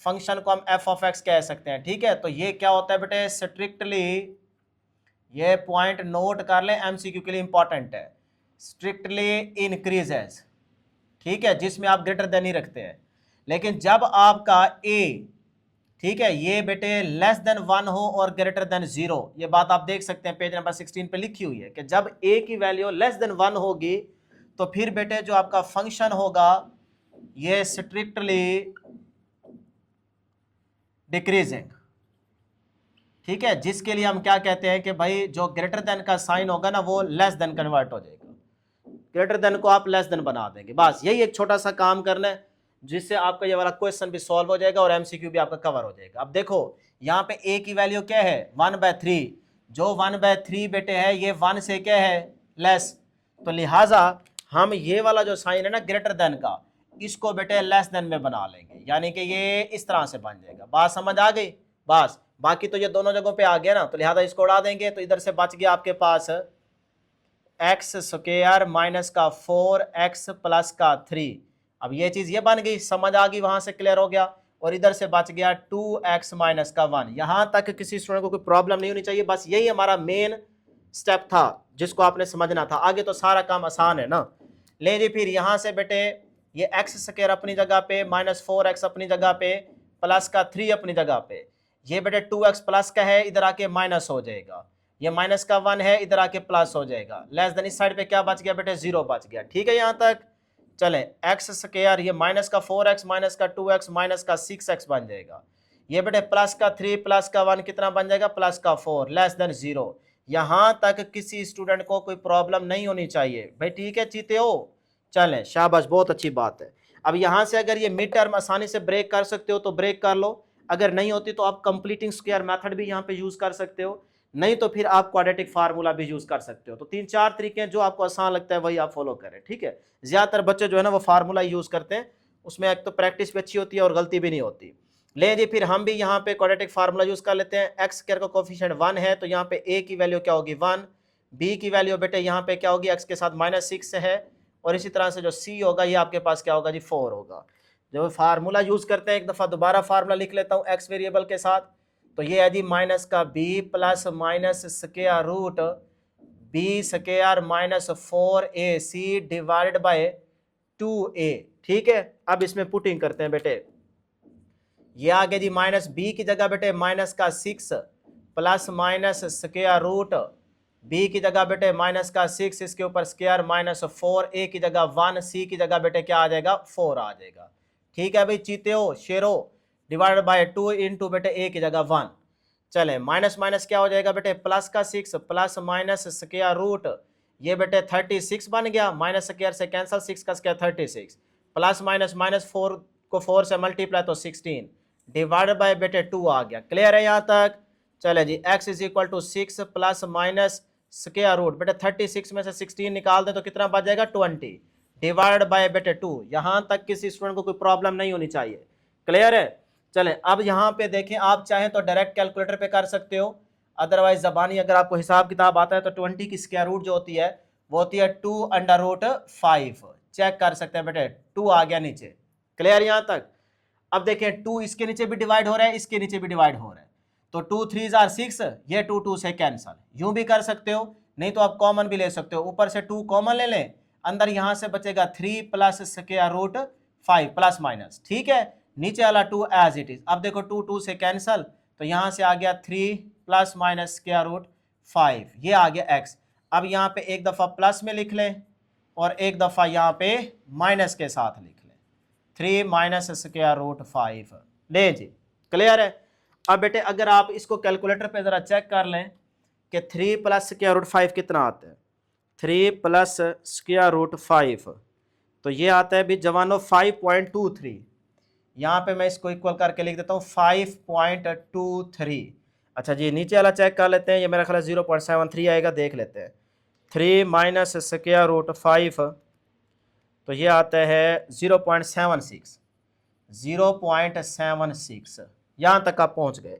फंक्शन को हम f(x) कह सकते हैं। ठीक है, तो ये क्या होता है बेटे स्ट्रिक्टली, ये पॉइंट नोट कर ले, MCQ के लिए इंपॉर्टेंट है, स्ट्रिक्टली इंक्रीजेस। ठीक है, जिसमें आप ग्रेटर देन ही रखते हैं। लेकिन जब आपका a, ठीक है, ये बेटे लेस देन 1 हो और ग्रेटर देन 0, ये बात आप देख सकते हैं पेज नंबर 16 पे लिखी हुई है कि जब a की वैल्यू लेस देन 1 होगी तो फिर बेटे जो आपका फंक्शन होगा ये स्ट्रिक्टली डिक्रीजिंग। ठीक है, जिसके लिए हम क्या कहते हैं कि भाई जो ग्रेटर देन का साइन होगा ना वो लेस देन कन्वर्ट हो जाएगा, ग्रेटर देन को आप लेस देन बना देंगे। बस यही एक छोटा सा काम करना है जिससे आपका ये वाला क्वेश्चन भी सॉल्व हो जाएगा और MCQ भी आपका कवर हो जाएगा। अब देखो यहाँ पे a की वैल्यू क्या है 1/3, जो 1/3 बेटे है ये 1 से क्या है लेस, तो लिहाजा हम ये वाला जो साइन है ना ग्रेटर देन का, इसको बेटे लेस देन में बना लेंगे, यानी कि ये इस तरह से बन जाएगा। बात समझ आ गई? बस बाकी तो ये दोनों जगहों पे आ गया ना, तो लिहाजा इसको उड़ा देंगे, तो इधर से बच गया आपके पास एक्स स्क्वायर माइनस का 4x प्लस का 3। अब ये चीज ये बन गई, समझ आ गई, वहां से क्लियर हो गया, और इधर से बच गया 2x माइनस का 1। यहां तक किसी स्टूडेंट को कोई प्रॉब्लम नहीं होनी चाहिए, बस यही हमारा मेन स्टेप था जिसको आपने समझना था, आगे तो सारा काम आसान है ना। ले जी फिर यहां से बेटे ये एक्स स्क्वायर अपनी जगह पे, माइनस 4x अपनी जगह पे, प्लस का 3 अपनी जगह पे, ये बेटे 2x प्लस का है, इधर आके माइनस हो जाएगा, ये माइनस का 1 है, इधर आके प्लस हो जाएगा, लेस देन इस साइड पे क्या बच गया बेटे 0 बच गया। ठीक है, यहाँ तक चले। एक्स स्क्वायर ये माइनस का 4x माइनस का 2x माइनस का 6x बन जाएगा, ये बेटे प्लस का 3 प्लस का 1 कितना बन जाएगा प्लस का 4, लेस देन 0। यहाँ तक किसी स्टूडेंट को कोई प्रॉब्लम नहीं होनी चाहिए भाई। ठीक है चीते हो, चलें शाबाश, बहुत अच्छी बात है। अब यहाँ से अगर ये मिड टर्म आसानी से ब्रेक कर सकते हो तो ब्रेक कर लो, अगर नहीं होती तो आप कंप्लीटिंग स्क्वायर मेथड भी यहाँ पे यूज कर सकते हो, नहीं तो फिर आप क्वाड्रेटिक फार्मूला भी यूज कर सकते हो। तो 3-4 तरीके हैं, जो आपको आसान लगता है वही आप फॉलो करें। ठीक है, ज्यादातर बच्चे जो है ना वो फार्मूला यूज करते हैं, उसमें एक तो प्रैक्टिस भी अच्छी होती है और गलती भी नहीं होती। ले जी फिर हम भी यहाँ पे क्वाड्रेटिक फार्मूला यूज कर लेते हैं। एक्स स्क्वायर का कोफिशिएंट 1 है तो यहाँ पे a की वैल्यू क्या होगी 1, b की वैल्यू बेटे यहाँ पे क्या होगी x के साथ -6 है, और इसी तरह से जो c होगा ये आपके पास क्या होगा जी 4 होगा। जब फार्मूला यूज करते हैं, एक दफा दोबारा फार्मूला लिख लेता हूँ x वेरिएबल के साथ, तो ये है जी माइनस का b plus minus square root b square minus 4ac divided by 2a। ठीक है, अब इसमें पुटिंग करते हैं बेटे, ये आ गया जी माइनस b की जगह बेटे माइनस का 6 plus minus square root b की जगह बेटे माइनस का 6, इसके ऊपर स्क्वायर माइनस 4a की जगह 1, c की जगह बेटे क्या आ जाएगा 4 आ जाएगा। ठीक है भाई चीते हो शेरो, डिवाइडेड बाय 2 इंटू बेटे a की जगह 1। चले माइनस माइनस क्या हो जाएगा बेटे प्लस का 6 प्लस माइनस स्क्वायर रूट, ये बेटे 36 बन गया, माइनस स्क्वायर से कैंसिल, 6 का स्क्वायर 36, प्लस माइनस माइनस 4 को 4 से मल्टीप्लाई तो 16 डिवाइडेड बाय बेटे 2 आ गया। क्लियर है यहाँ तक? चले जी x is equal to 6 plus minus square root बेटे 36 में से 16 निकाल दें तो कितना बच जाएगा 20 डिवाइड बाय बेटे 2। यहाँ तक किसी स्टूडेंट को कोई प्रॉब्लम नहीं होनी चाहिए। क्लियर है? चलें अब यहाँ पे देखें, आप चाहें तो डायरेक्ट कैलकुलेटर पे कर सकते हो, अदरवाइज ज़बानी अगर आपको हिसाब किताब आता है तो 20 की स्क्वायर रूट जो होती है वो होती है 2√5। चेक कर सकते हैं बेटे 2 आ गया नीचे। क्लियर यहाँ तक? अब देखें 2 इसके नीचे भी डिवाइड हो रहा है, इसके नीचे भी डिवाइड हो रहा है, तो 2 3 आर 6, ये 2 2 से कैंसल, यूं भी कर सकते हो, नहीं तो आप कॉमन भी ले सकते हो, ऊपर से 2 कॉमन ले लें, अंदर यहां से बचेगा 3 plus square root 5 plus minus. ठीक है, नीचे वाला 2 एज इट इज। अब देखो 2 2 से कैंसल, तो यहाँ से आ गया 3 प्लस माइनस स्क्वायर रूट 5, ये आ गया x। अब यहाँ पे एक दफ़ा प्लस में लिख लें और एक दफ़ा यहाँ पे माइनस के साथ लिख लें, 3 माइनस स्क्वायर रूट 5। ले जी, क्लियर है। अब बेटे अगर आप इसको कैलकुलेटर पे ज़रा चेक कर लें कि 3 प्लस स्क्वायर रूट 5 कितना आता है। 3 प्लस स्क्वायर रूट 5 तो ये आता है भी जवानों 5.23। यहाँ पे मैं इसको इक्वल करके लिख देता हूँ 5.23। अच्छा जी, नीचे वाला चेक कर लेते हैं, ये मेरा ख्याल 0.73 आएगा, देख लेते हैं। 3 माइनस स्क्वायर रूट 5 तो ये आता है 0.76, 0.76। यहाँ तक आप पहुँच गए।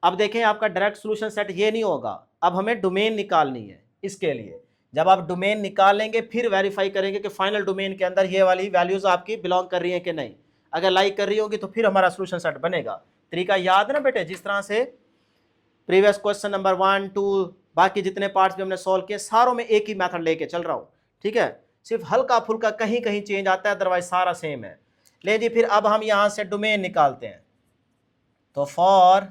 अब देखें आपका डायरेक्ट सोल्यूशन सेट ये नहीं होगा, अब हमें डोमेन निकालनी है। इसके लिए जब आप डोमेन निकाल लेंगे फिर वेरीफाई करेंगे कि फाइनल डोमेन के अंदर ये वाली वैल्यूज आपकी बिलोंग कर रही हैं कि नहीं। अगर लाइक कर रही होगी तो फिर हमारा सोल्यूशन सेट बनेगा। तरीका याद है ना बेटे, जिस तरह से प्रीवियस क्वेश्चन नंबर 1, 2 बाकी जितने पार्ट्स भी हमने सॉल्व किए सारों में एक ही मेथड लेके चल रहा हूँ, ठीक है। सिर्फ हल्का फुल्का कहीं कहीं चेंज आता है, अदरवाइज सारा सेम है। ले जी, फिर अब हम यहाँ से डोमेन निकालते हैं। तो फॉर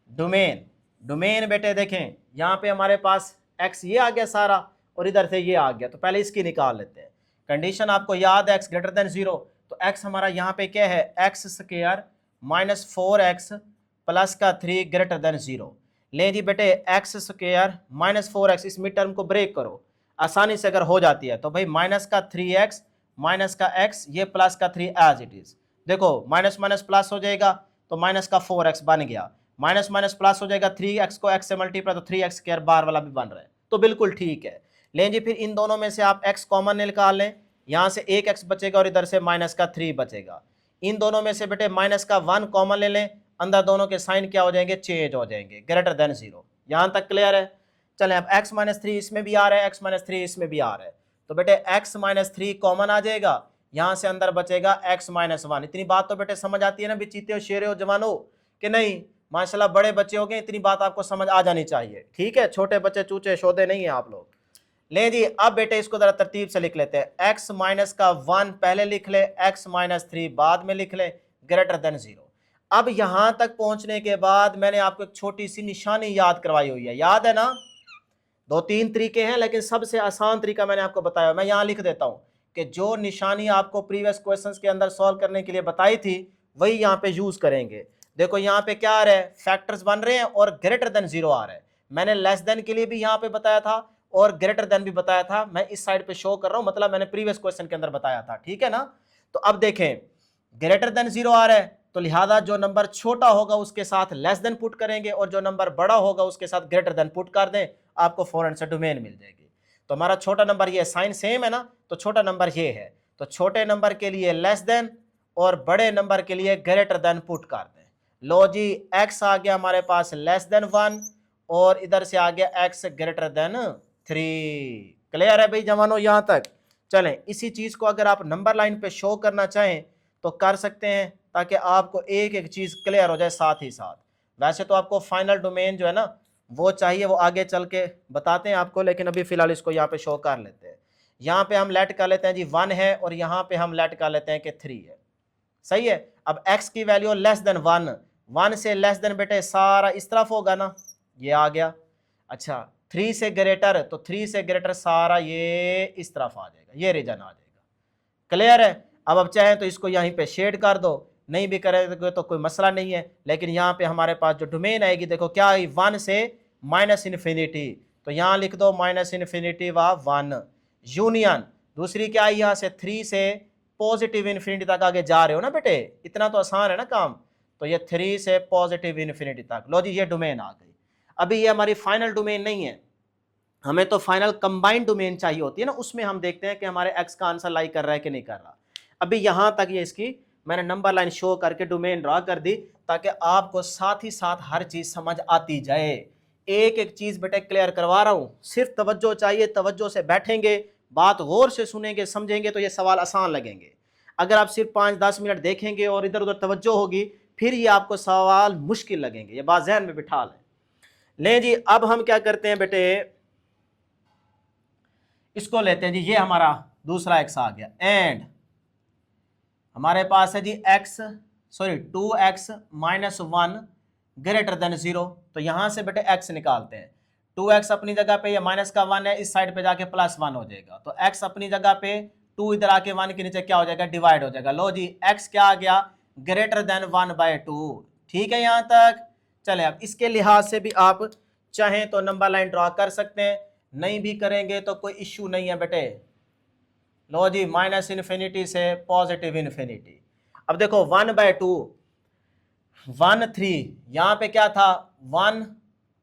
डोमेन बेटे देखें यहाँ पे हमारे पास x ये आ गया सारा और इधर से ये आ गया, तो पहले इसकी निकाल लेते हैं। कंडीशन आपको याद है x ग्रेटर देन 0, तो x हमारा यहाँ पे क्या है, x square minus 4x plus का 3 ग्रेटर देन 0। ले जी बेटे x स्क्वायर माइनस 4x, इस मिड टर्म को ब्रेक करो, आसानी से अगर हो जाती है तो भाई माइनस का 3x माइनस का x ये प्लस का 3 एज इट इज। देखो माइनस माइनस प्लस हो जाएगा तो माइनस का 4x बन गया, माइनस माइनस प्लस हो जाएगा, 3x को x से मल्टीप्लाई तो 3x स्क्वायर बार वाला भी बन रहा है, तो बिल्कुल ठीक है। लें जी, फिर इन दोनों में से आप x कॉमन निकाल लें, यहाँ से एक x बचेगा और इधर से माइनस का 3 बचेगा। इन दोनों में से बेटे माइनस का 1 कॉमन ले लें, अंदर दोनों के साइन क्या हो जाएंगे, चेंज हो जाएंगे, ग्रेटर देन 0। यहाँ तक क्लियर है। चलें अब x माइनस 3 इसमें भी आ रहा है, x माइनस 3 इसमें भी आ रहा है, तो बेटे x माइनस 3 कॉमन आ जाएगा, यहाँ से अंदर बचेगा x माइनस 1। इतनी बात तो बेटे समझ आती है ना, भी चीते हो शेरे हो जवानों कि नहीं, माशाल्लाह बड़े बच्चे हो गए, इतनी बात आपको समझ आ जानी चाहिए, ठीक है। छोटे बच्चे चूचे शोधे नहीं है आप लोग। ले जी, अब बेटे इसको जरा तरतीब से लिख लेते हैं। x माइनस का 1 पहले लिख ले, x माइनस 3 बाद में लिख ले, ग्रेटर देन 0। अब यहां तक पहुंचने के बाद मैंने आपको एक छोटी सी निशानी याद करवाई हुई है, याद है ना। 2-3 तरीके हैं लेकिन सबसे आसान तरीका मैंने आपको बताया, मैं यहां लिख देता हूं कि जो निशानी आपको प्रीवियस क्वेश्चंस के अंदर सॉल्व करने के लिए बताई थी वही यहाँ पे यूज करेंगे। देखो यहाँ पे क्या आ रहा है, फैक्टर्स बन रहे हैं और ग्रेटर देन 0 आ रहा है। मैंने लेस देन के लिए भी यहाँ पे बताया था और ग्रेटर देन भी बताया था, मैं इस साइड पे शो कर रहा हूँ, मतलब मैंने प्रीवियस क्वेश्चन के अंदर बताया था, ठीक है ना। तो अब देखें ग्रेटर देन 0 आ रहा है, तो लिहाजा जो नंबर छोटा होगा उसके साथ लेस देन पुट करेंगे और जो नंबर बड़ा होगा उसके साथ ग्रेटर देन पुट कर दें, आपको फौरन से डोमेन मिल जाएगी। तो हमारा छोटा नंबर ये, साइन सेम है ना, तो छोटा नंबर ये है, तो छोटे नंबर के लिए लेस देन और बड़े नंबर के लिए ग्रेटर देन पुट कर दें। लो जी, x आ गया हमारे पास लेस देन 1 और इधर से आ गया x ग्रेटर देन 3। क्लियर है भाई जवानों यहाँ तक। चलें, इसी चीज को अगर आप नंबर लाइन पे शो करना चाहें तो कर सकते हैं, ताकि आपको एक एक चीज क्लियर हो जाए साथ ही साथ। वैसे तो आपको फाइनल डोमेन जो है ना वो चाहिए, वो आगे चल के बताते हैं आपको, लेकिन अभी फिलहाल इसको यहाँ पे शो कर लेते हैं। यहाँ पे हम लेट कर लेते हैं जी 1 है और यहाँ पे हम लेट कर लेते हैं कि 3 है, सही है। अब x की वैल्यू लेस देन 1 से लेस देन बेटे सारा इस तरफ होगा ना, ये आ गया। अच्छा 3 से ग्रेटर, तो 3 से ग्रेटर सारा ये इस तरफ आ जाएगा, ये रीजन आ जाएगा। क्लियर है। अब चाहें तो इसको यहीं पे शेड कर दो, नहीं भी करेंगे तो कोई मसला नहीं है, लेकिन यहाँ पे हमारे पास जो डोमेन आएगी देखो क्या आई, 1 से माइनस इन्फिनिटी, तो यहाँ लिख दो माइनस इन्फिनिटी व 1 यूनियन। दूसरी क्या आई, यहाँ से 3 से पॉजिटिव इन्फिनिटी तक आगे जा रहे हो ना बेटे, इतना तो आसान है ना काम, तो ये 3 से पॉजिटिव इन्फिनिटी तक। लो जी, ये डोमेन आ गई। अभी ये हमारी फाइनल डोमेन नहीं है, हमें तो फाइनल कंबाइंड डोमेन चाहिए होती है ना, उसमें हम देखते हैं कि हमारे एक्स का आंसर लाई कर रहा है कि नहीं कर रहा। अभी यहाँ तक ये इसकी मैंने नंबर लाइन शो करके डोमेन ड्रा कर दी, ताकि आपको साथ ही साथ हर चीज समझ आती जाए। एक एक चीज बेटे क्लियर करवा रहा हूँ, सिर्फ तवज्जो चाहिए, तवज्जो से बैठेंगे, बात गौर से सुनेंगे, समझेंगे तो ये सवाल आसान लगेंगे। अगर आप सिर्फ 5-10 मिनट देखेंगे और इधर उधर तवज्जो होगी फिर ये आपको सवाल मुश्किल लगेंगे, ये बात ज़हन में बिठा लें। ले जी, अब हम क्या करते हैं बेटे, इसको लेते हैं जी, ये हमारा दूसरा x आ गया एंड हमारे पास है जी 2x - 1 ग्रेटर देन 0, तो यहां से बेटे x निकालते हैं। 2x अपनी जगह पे, ये माइनस का 1 है, इस साइड पे जाके +1 हो जाएगा, तो x अपनी जगह पे, 2 इधर आके 1 के नीचे क्या हो जाएगा, डिवाइड हो जाएगा। लो जी x क्या आ गया, ग्रेटर देन 1/2। ठीक है यहां तक। चले अब इसके लिहाज से भी आप चाहें तो नंबर लाइन ड्रॉ कर सकते हैं, नहीं भी करेंगे तो कोई इश्यू नहीं है बेटे। लो जी -इन्फिनिटी से पॉजिटिव इन्फिनिटी। अब देखो 1/2, 1 3, यहां पे क्या था 1,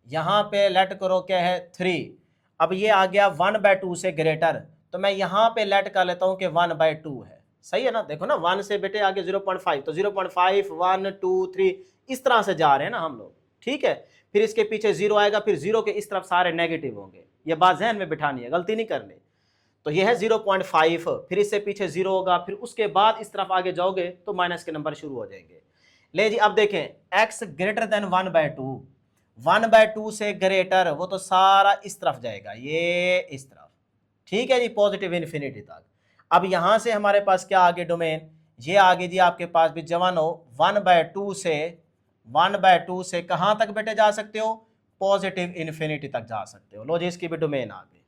यहां पे लेट करो क्या है 3। अब ये आ गया 1/2 से ग्रेटर, तो मैं यहां पे लेट कर लेता हूं कि 1/2 है। सही है ना, देखो ना 1 से बेटे आगे 0.5, तो 0.5 1 2 3 इस तरह से जा रहे हैं ना हम लोग। ठीक है, फिर इसके पीछे 0 आएगा, फिर 0 के इस तरफ सारे नेगेटिव होंगे, ये बात ज़हन में बिठानी है, गलती नहीं करनी। तो ये है 0.5, फिर इससे पीछे 0 होगा, फिर उसके बाद इस तरफ आगे जाओगे तो माइनस के नंबर शुरू हो जाएंगे। ले जी अब देखें x ग्रेटर देन 1/2, 1/2 से ग्रेटर, वो तो सारा इस तरफ जाएगा, ये इस तरफ। ठीक है जी, पॉजिटिव इन्फिनिटी तक। अब यहां से हमारे पास क्या आगे डोमेन, ये आगे जी आपके पास भी जवानो 1/2 से कहां तक बेटे जा सकते हो, पॉजिटिव इन्फिनिटी तक जा सकते हो। लो जी इसकी भी डोमेन आ गई,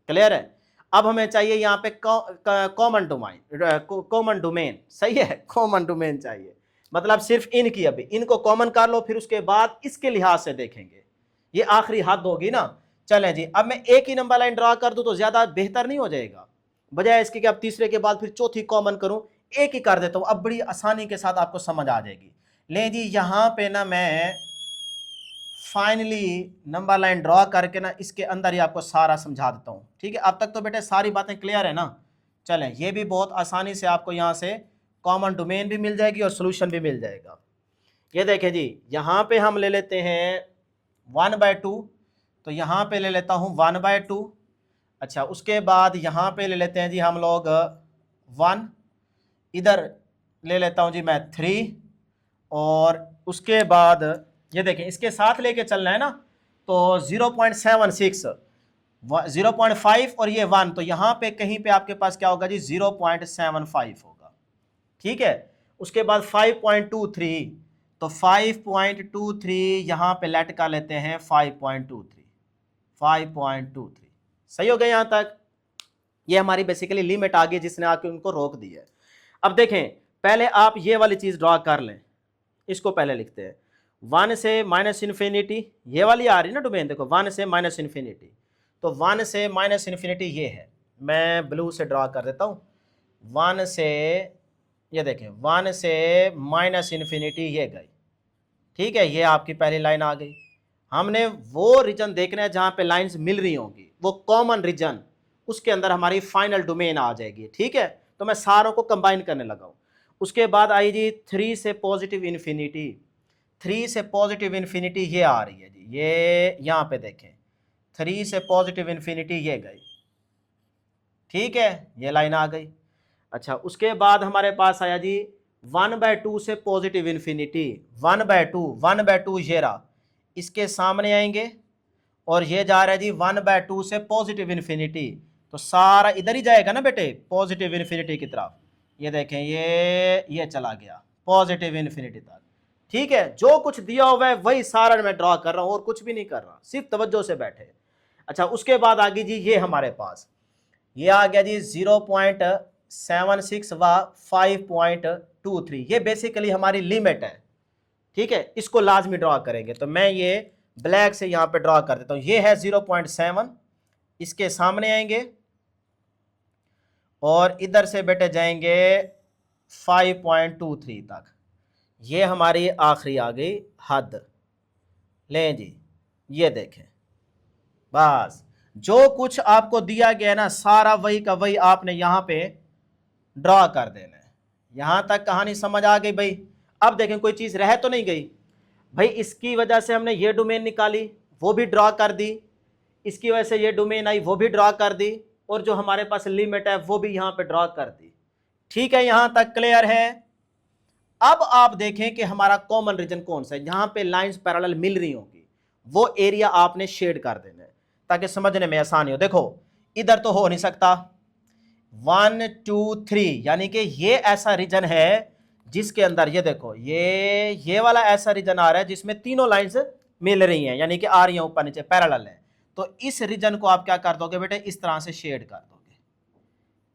क्लियर है। अब हमें चाहिए यहाँ पे कॉमन डोमेन, सही है, कॉमन डोमेन चाहिए, मतलब सिर्फ इनकी, अभी इनको कॉमन कर लो, फिर उसके बाद इसके लिहाज से देखेंगे, ये आखिरी हद होगी ना। चलें जी, अब मैं एक ही नंबर लाइन ड्रा कर दूं तो ज्यादा बेहतर नहीं हो जाएगा, बजाय इसके कि अब तीसरे के बाद फिर चौथी कॉमन करूं, एक ही कर देता हूं, अब बड़ी आसानी के साथ आपको समझ आ जाएगी। ले जी यहां पे ना मैं फाइनली नंबर लाइन ड्रॉ करके ना इसके अंदर ही आपको सारा समझा देता हूँ। ठीक है, अब तक तो बेटे सारी बातें क्लियर है ना। चलें, ये भी बहुत आसानी से आपको यहाँ से कॉमन डोमेन भी मिल जाएगी और सोल्यूशन भी मिल जाएगा। ये देखें जी, यहाँ पे हम ले लेते हैं 1/2, तो यहाँ पे ले लेता हूँ 1/2। अच्छा, उसके बाद यहाँ पे ले लेते हैं जी हम लोग 1, इधर ले लेता हूँ जी मैं 3, और उसके बाद ये देखें इसके साथ लेके चलना है ना, तो 0.76, 0.5 और ये 1, तो यहाँ पे कहीं पे आपके पास क्या होगा जी 0.75 होगा। ठीक है, उसके बाद 5.23, तो 5.23 यहाँ पे लेट कर लेते हैं 5.23, सही हो गया यहाँ तक। ये हमारी बेसिकली लिमिट आ गई जिसने आके उनको रोक दी है। अब देखें, पहले आप ये वाली चीज़ ड्रॉ कर लें, इसको पहले लिखते हैं 1 से -इन्फिनिटी, ये वाली आ रही ना डोमेन, देखो 1 से -इन्फिनिटी, तो 1 से -इन्फिनिटी ये है, मैं ब्लू से ड्रॉ कर देता हूँ। 1 से, ये देखें 1 से -इन्फिनिटी ये गई। ठीक है, ये आपकी पहली लाइन आ गई। हमने वो रीजन देखना है जहाँ पे लाइंस मिल रही होंगी, वो कॉमन रीजन, उसके अंदर हमारी फाइनल डोमेन आ जाएगी। ठीक है, तो मैं सारों को कंबाइन करने लगा हूँ। उसके बाद आई जी 3 से पॉजिटिव इन्फिनिटी, 3 से पॉजिटिव इन्फिनिटी ये आ रही है जी, ये यहाँ पे देखें 3 से पॉजिटिव इन्फिनिटी ये गई। ठीक है, ये लाइन आ गई। अच्छा, उसके बाद हमारे पास आया जी 1/2 से पॉजिटिव इन्फिनिटी, 1/2 ये रहा, इसके सामने आएंगे, और ये जा रहा है जी 1/2 से पॉजिटिव इन्फिनिटी, तो सारा इधर ही जाएगा ना बेटे, पॉजिटिव इन्फिनिटी की तरफ। ये देखें ये चला गया पॉजिटिव इन्फिनिटी तक। ठीक है, जो कुछ दिया हुआ है वही सारा मैं ड्रॉ कर रहा हूं और कुछ भी नहीं कर रहा, सिर्फ तवज्जो से बैठे। अच्छा, उसके बाद आगे जी ये हमारे पास ये आ गया जी 0.76 व 5.23, ये बेसिकली हमारी लिमिट है। ठीक है, इसको लाजमी ड्रॉ करेंगे, तो मैं ये ब्लैक से यहाँ पे ड्रॉ कर देता हूँ। ये है 0.7, इसके सामने आएंगे और इधर से बेटे जाएंगे 5.23 तक, ये हमारी आखिरी आ गई हद। लें जी, ये देखें, बस जो कुछ आपको दिया गया ना सारा वही का वही आपने यहाँ पे ड्रॉ कर देना है। यहाँ तक कहानी समझ आ गई भाई। अब देखें कोई चीज़ रह तो नहीं गई भाई, इसकी वजह से हमने ये डोमेन निकाली, वो भी ड्रॉ कर दी, इसकी वजह से ये डोमेन आई, वो भी ड्रॉ कर दी, और जो हमारे पास लिमिट है वो भी यहाँ पे ड्रॉ कर दी। ठीक है, यहाँ तक क्लियर है। अब आप देखें कि हमारा कॉमन रीजन कौन सा है, जहाँ पे लाइंस पैरेलल मिल रही होंगी, वो एरिया आपने शेड कर देना है ताकि समझने में आसानी हो। देखो इधर तो हो नहीं सकता, 1 2 3, यानी कि ये ऐसा रीजन है जिसके अंदर ये देखो ये वाला ऐसा रीजन आ रहा है जिसमें तीनों लाइंस मिल रही हैं, यानी कि आ रही हैं ऊपर नीचे पैरेलल है। तो इस रीजन को आप क्या कर दोगे बेटे, इस तरह से शेड कर दोगे।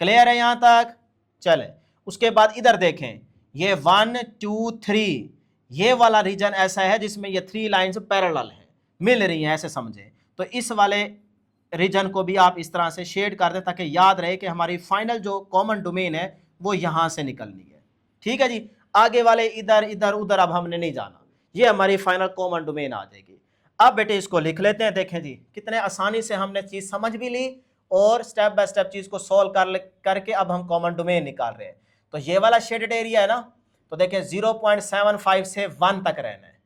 क्लियर है यहां तक? चले उसके बाद इधर देखें, ये 1 2 3 ये वाला रीजन ऐसा है जिसमें ये 3 लाइंस पैरेलल है, मिल रही हैं, ऐसे समझे। तो इस वाले रीजन को भी आप इस तरह से शेड कर दें ताकि याद रहे कि हमारी फाइनल जो कॉमन डोमेन है वो यहां से निकलनी है। ठीक है जी, आगे वाले इधर इधर उधर अब हमने नहीं जाना, ये हमारी फाइनल कॉमन डोमेन आ जाएगी। अब बेटे इसको लिख लेते हैं। देखें जी कितने आसानी से हमने चीज समझ भी ली और स्टेप बाय स्टेप चीज को सॉल्व करके अब हम कॉमन डोमेन निकाल रहे हैं। तो ये वाला शेडेड एरिया है ना, तो देखें 0.75 से 1 तक रहना है,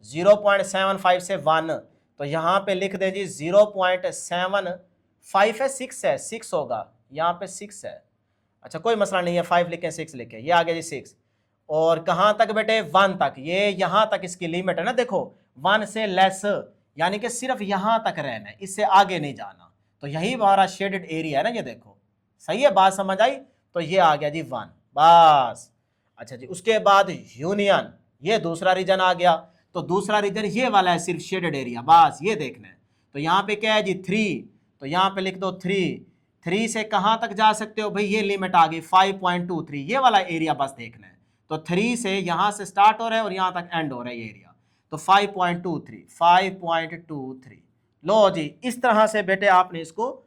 0.75 से 1। तो यहां पे लिख दें जी 0.75 है, 6 है, 6 होगा, यहाँ पे 6 है। अच्छा कोई मसला नहीं है, 5 लिखें 6 लिखें, ये आ गया जी 6। और कहां तक बेटे, 1 तक, ये यहां तक इसकी लिमिट है ना, देखो 1 से लेस, यानी कि सिर्फ यहां तक रहना है, इससे आगे नहीं जाना। तो यही हमारा शेडेड एरिया है ना, ये देखो। सही है, बात समझ आई? तो ये आ गया जी 1 बस। अच्छा जी, उसके बाद यूनियन, ये दूसरा रीजन आ गया। तो दूसरा रीजन ये वाला है, सिर्फ शेडेड एरिया, बस ये देखना है। तो यहाँ पे क्या है जी 3, तो यहाँ पे लिख दो 3 से कहां तक जा सकते हो भाई, ये लिमिट आ गई 5.23, ये वाला एरिया बस देखना है। तो 3 से यहां से स्टार्ट हो रहा है और यहां तक एंड हो रहा है ये एरिया, तो 5.23। लो जी, इस तरह से बेटे आपने इसको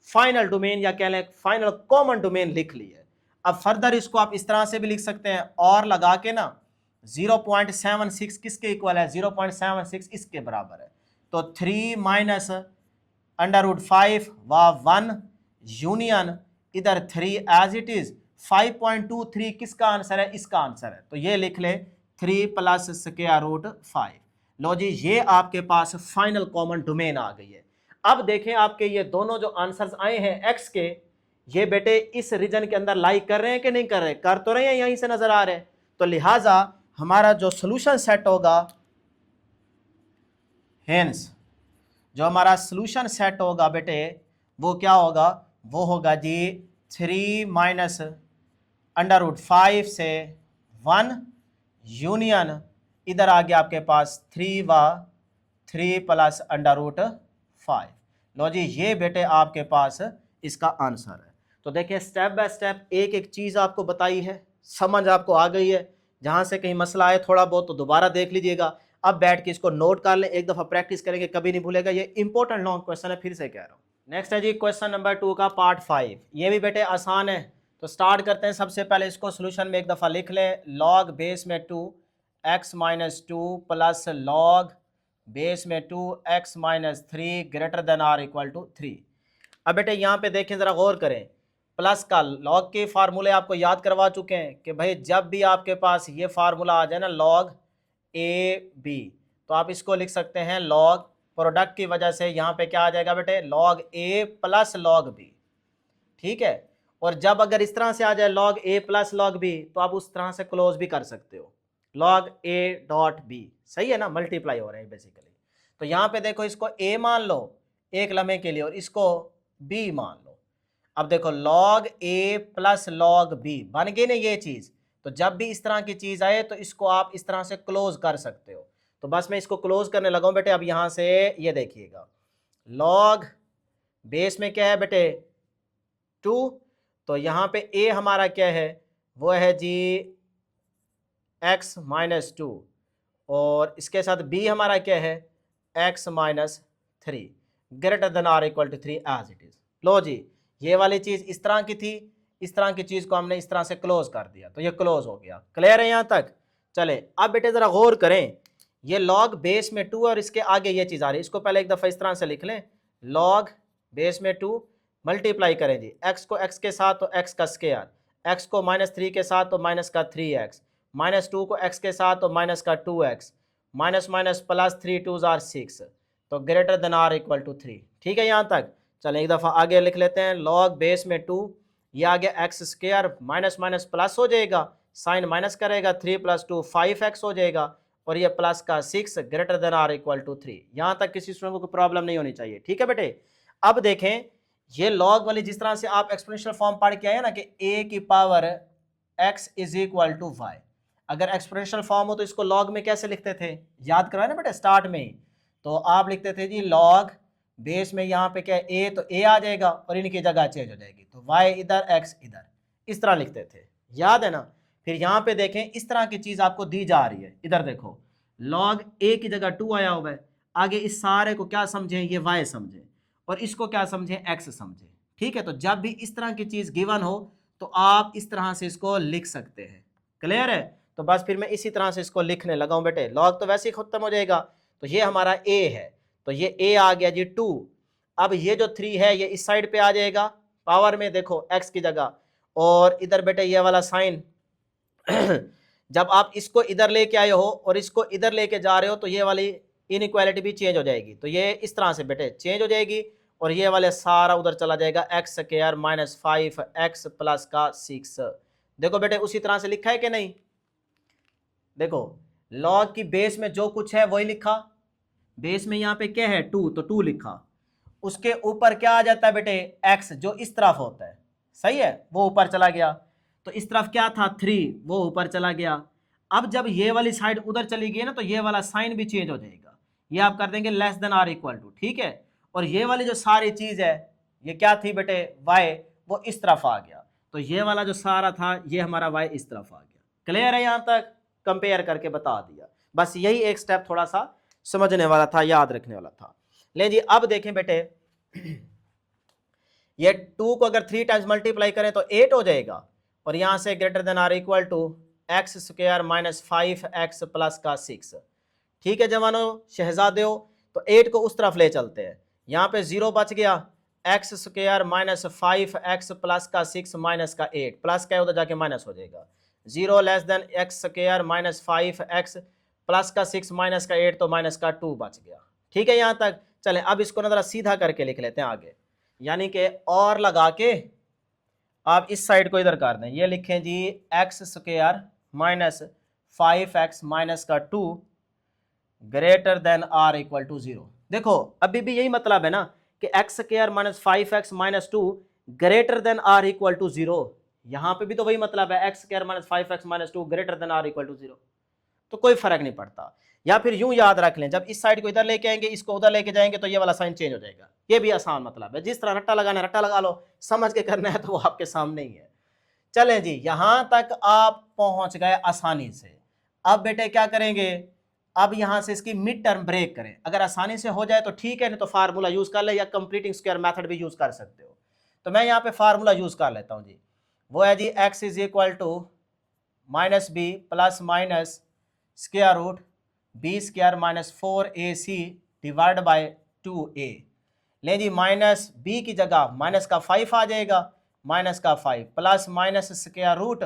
फाइनल डोमेन या कह लें फाइनल कॉमन डोमेन लिख ली है। अब फर्दर इसको आप इस तरह से भी लिख सकते हैं और लगा के ना, 0.76 किसके इक्वल है, 0.76 इसके बराबर है। तो 3 माइनस √5 व 1 यूनियन इधर 3 एज इट इज 5.23 किसका आंसर है, इसका आंसर है। तो ये लिख ले 3 प्लस √5। लो जी, ये आपके पास फाइनल कॉमन डोमेन आ गई है। अब देखें आपके ये दोनों जो आंसर्स आए हैं एक्स के, ये बेटे इस रीजन के अंदर लाई कर रहे हैं कि नहीं कर रहे, कर तो रहे हैं, यहीं से नजर आ रहे हैं। तो लिहाजा हमारा जो सोल्यूशन सेट होगा, हेंस जो हमारा सोल्यूशन सेट होगा बेटे वो क्या होगा, वो होगा जी 3 माइनस √5 से 1 यूनियन इधर आ गया आपके पास 3 प्लस √5। लो जी, ये बेटे आपके पास इसका आंसर है। तो देखिए स्टेप बाय स्टेप एक एक चीज़ आपको बताई है, समझ आपको आ गई है। जहाँ से कहीं मसला आए थोड़ा बहुत तो दोबारा देख लीजिएगा। अब बैठ के इसको नोट कर लें, एक दफ़ा प्रैक्टिस करेंगे, कभी नहीं भूलेगा। ये इंपॉर्टेंट लॉन्ग क्वेश्चन है, फिर से कह रहा हूँ। नेक्स्ट है जी क्वेश्चन नंबर 2 का पार्ट 5। ये भी बेटे आसान है, तो स्टार्ट करते हैं। सबसे पहले इसको सोल्यूशन में एक दफ़ा लिख लें। लॉग बेस में 2 x minus 2 plus log base में 2 x minus 3 greater than or equal to 3। अब बेटे यहाँ पे देखें, ज़रा गौर करें। प्लस का लॉग के फार्मूले आपको याद करवा चुके हैं कि भाई जब भी आपके पास ये फार्मूला आ जाए ना, लॉग ए बी, तो आप इसको लिख सकते हैं लॉग प्रोडक्ट की वजह से यहाँ पे क्या आ जाएगा बेटे, log a plus log B. ठीक है, और जब अगर इस तरह से आ जाए log a plus log B, तो आप उस तरह से क्लोज भी कर सकते हो, लॉग ए डॉट बी। सही है ना, मल्टीप्लाई हो रहे हैं बेसिकली। तो यहाँ पे देखो, इसको ए मान लो एक लम्हे के लिए और इसको बी मान लो। अब देखो log a plus log B बन गई ना ये चीज़। तो जब भी इस तरह की चीज़ आए तो इसको आप इस तरह से क्लोज कर सकते हो। तो बस मैं इसको क्लोज करने लगा हूँ बेटे। अब यहाँ से ये देखिएगा, लॉग बेस में क्या है बेटे 2, तो यहाँ पे ए हमारा क्या है, वो है जी x माइनस 2, और इसके साथ b हमारा क्या है x minus 3 greater than or equal to 3 as it is. लो जी, ये वाली चीज़ इस तरह की थी, इस तरह की चीज़ को हमने इस तरह से क्लोज कर दिया, तो ये क्लोज हो गया। क्लियर है यहाँ तक? चले अब बेटे ज़रा गौर करें, ये लॉग बेस में 2 और इसके आगे ये चीज़ आ रही है, इसको पहले एक दफ़ा इस तरह से लिख लें, लॉग बेस में 2 मल्टीप्लाई करें जी x को x के साथ तो x का स्क्वायर, x को -3 के साथ तो माइनस का 3x, -2 को x के साथ तो माइनस का 2x, minus minus plus 3 2s are 6, तो greater than or equal to 3। ठीक है यहाँ तक? चलें एक दफ़ा आगे लिख लेते हैं, लॉग बेस में 2, ये आ गया x square, minus minus plus हो जाएगा, साइन माइनस करेगा, 3 + 2 5x हो जाएगा, और ये प्लस का 6 greater than or equal to 3। यहाँ तक किसी स्टूडेंट को कोई प्रॉब्लम नहीं होनी चाहिए। ठीक है बेटे? अब देखें, ये लॉग वाली जिस तरह से आप एक्सपोनेंशियल फॉर्म पढ़ के आए ना कि a की power x is equal to y. अगर एक्सपोनेंशियल फॉर्म हो तो इसको लॉग में कैसे लिखते थे, याद करवाए ना बेटे स्टार्ट में ही। तो आप लिखते थे जी लॉग बेस में यहाँ पे क्या है a, तो a आ जाएगा और इनकी जगह चेंज हो जाएगी, तो y इधर x इधर, इस तरह लिखते थे, याद है ना। फिर यहाँ पे देखें इस तरह की चीज आपको दी जा रही है, इधर देखो log a की जगह 2 आया हुआ है, आगे इस सारे को क्या समझें, ये y समझें, और इसको क्या समझें, x समझें। ठीक है, तो जब भी इस तरह की चीज गिवन हो तो आप इस तरह से इसको लिख सकते हैं। क्लियर है, तो बस फिर मैं इसी तरह से इसको लिखने लगा हूं बेटे। लॉग तो वैसे ही खत्म हो जाएगा, तो ये हमारा a है, तो ये a आ गया जी 2। अब ये जो 3 है ये इस साइड पे आ जाएगा पावर में, देखो x की जगह, और इधर बेटे ये वाला साइन जब आप इसको इधर लेके आए हो और इसको इधर लेके जा रहे हो तो ये वाली इनइक्वालिटी भी चेंज हो जाएगी, तो ये इस तरह से बेटे चेंज हो जाएगी, और ये वाले सारा उधर चला जाएगा x square minus 5x plus का 6। देखो बेटे उसी तरह से लिखा है कि नहीं, देखो लॉग की बेस में जो कुछ है वही लिखा, बेस में यहाँ पे क्या है 2, तो 2 लिखा, उसके ऊपर क्या आ जाता है बेटे x, जो इस तरफ होता है, सही है, वो ऊपर चला गया, तो इस तरफ क्या था 3, वो ऊपर चला गया। अब जब ये वाली साइड उधर चली गई ना तो ये वाला साइन भी चेंज हो जाएगा, ये आप कर देंगे less than or equal to, ठीक है। और ये वाली जो सारी चीज है ये क्या थी बेटे y, वो इस तरफ आ गया, तो ये वाला जो सारा था ये हमारा y इस तरफ आ गया। क्लियर है, यहां तक कंपेयर करके बता दिया, बस यही एक स्टेप थोड़ा सा समझने वाला था, याद रखने वाला था। ले जी अब देखें बेटे ये 2 को अगर 3 टाइम्स मल्टीप्लाई करें तो 8 हो जाएगा, और यहां से greater than or equal to x square minus 5x plus का 6। ठीक है जवानों शहजादों, तो 8 को उस तरफ ले चलते हैं, यहाँ पे 0 बच गया, x square minus 5x plus का 6 माइनस का 8, प्लस का उधर जाके माइनस हो जाएगा, 0 less than x square minus 5x plus का 6 माइनस का 8, तो माइनस का 2 बच गया। ठीक है यहाँ तक, चले अब इसको ना जरा सीधा करके लिख लेते हैं आगे, यानी कि और लगा के आप इस साइड को इधर कर दें, ये लिखें जी x square minus 5x minus का 2 greater than or equal to 0। देखो अभी भी यही मतलब है ना कि x square minus 5x minus 2 greater than or equal to 0, यहां पे भी तो वही मतलब है, x square minus 5x minus 2 greater than or equal to 0, तो कोई फर्क नहीं पड़ता। या फिर यूं याद रख लें, जब इस साइड को इधर लेके आएंगे इसको उधर लेके जाएंगे तो ये वाला साइन चेंज हो जाएगा, ये भी आसान मतलब है, जिस तरह रट्टा लगाना है रट्टा लगा लो, समझ के करना है तो वो आपके सामने ही है। चलें जी यहां तक आप पहुंच गए आसानी से। अब बेटे क्या करेंगे, अब यहां से इसकी मिड टर्म ब्रेक करें, अगर आसानी से हो जाए तो ठीक है, नहीं तो फार्मूला यूज कर ले या कंप्लीटिंग स्क्वायर मेथड भी यूज कर सकते हो। तो मैं यहाँ पे फार्मूला यूज कर लेता हूँ जी, वो है जी x is equal to minus b plus minus square root b square minus 4ac divide by 2a। लें जी माइनस बी की जगह माइनस का 5 आ जाएगा, माइनस का 5 plus minus square root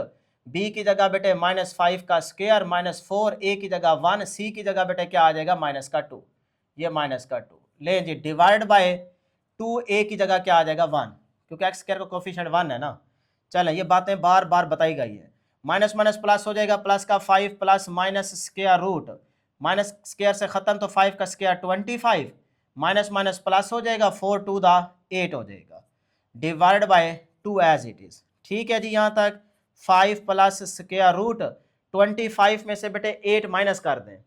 b की जगह बेटे माइनस 5 का स्क्वायर माइनस 4a की जगह 1, सी की जगह बेटे क्या आ जाएगा माइनस का 2, ये माइनस का 2। लें जी डिवाइड बाय 2a की जगह क्या आ जाएगा 1, क्योंकि एक्स स्क्वायर का कोफिशिएंट 1 है ना। चलें ये बातें बार बार बताई गई है, माइनस माइनस प्लस हो जाएगा, प्लस का 5 plus minus square root, minus square से खत्म तो 5 का स्क्वायर 25, माइनस माइनस प्लस हो जाएगा 4 टू द 8 हो जाएगा, divide by 2 as it is. ठीक है जी यहाँ तक 5 प्लस स्क्वायर रूट 25 में से बेटे 8 माइनस कर दें,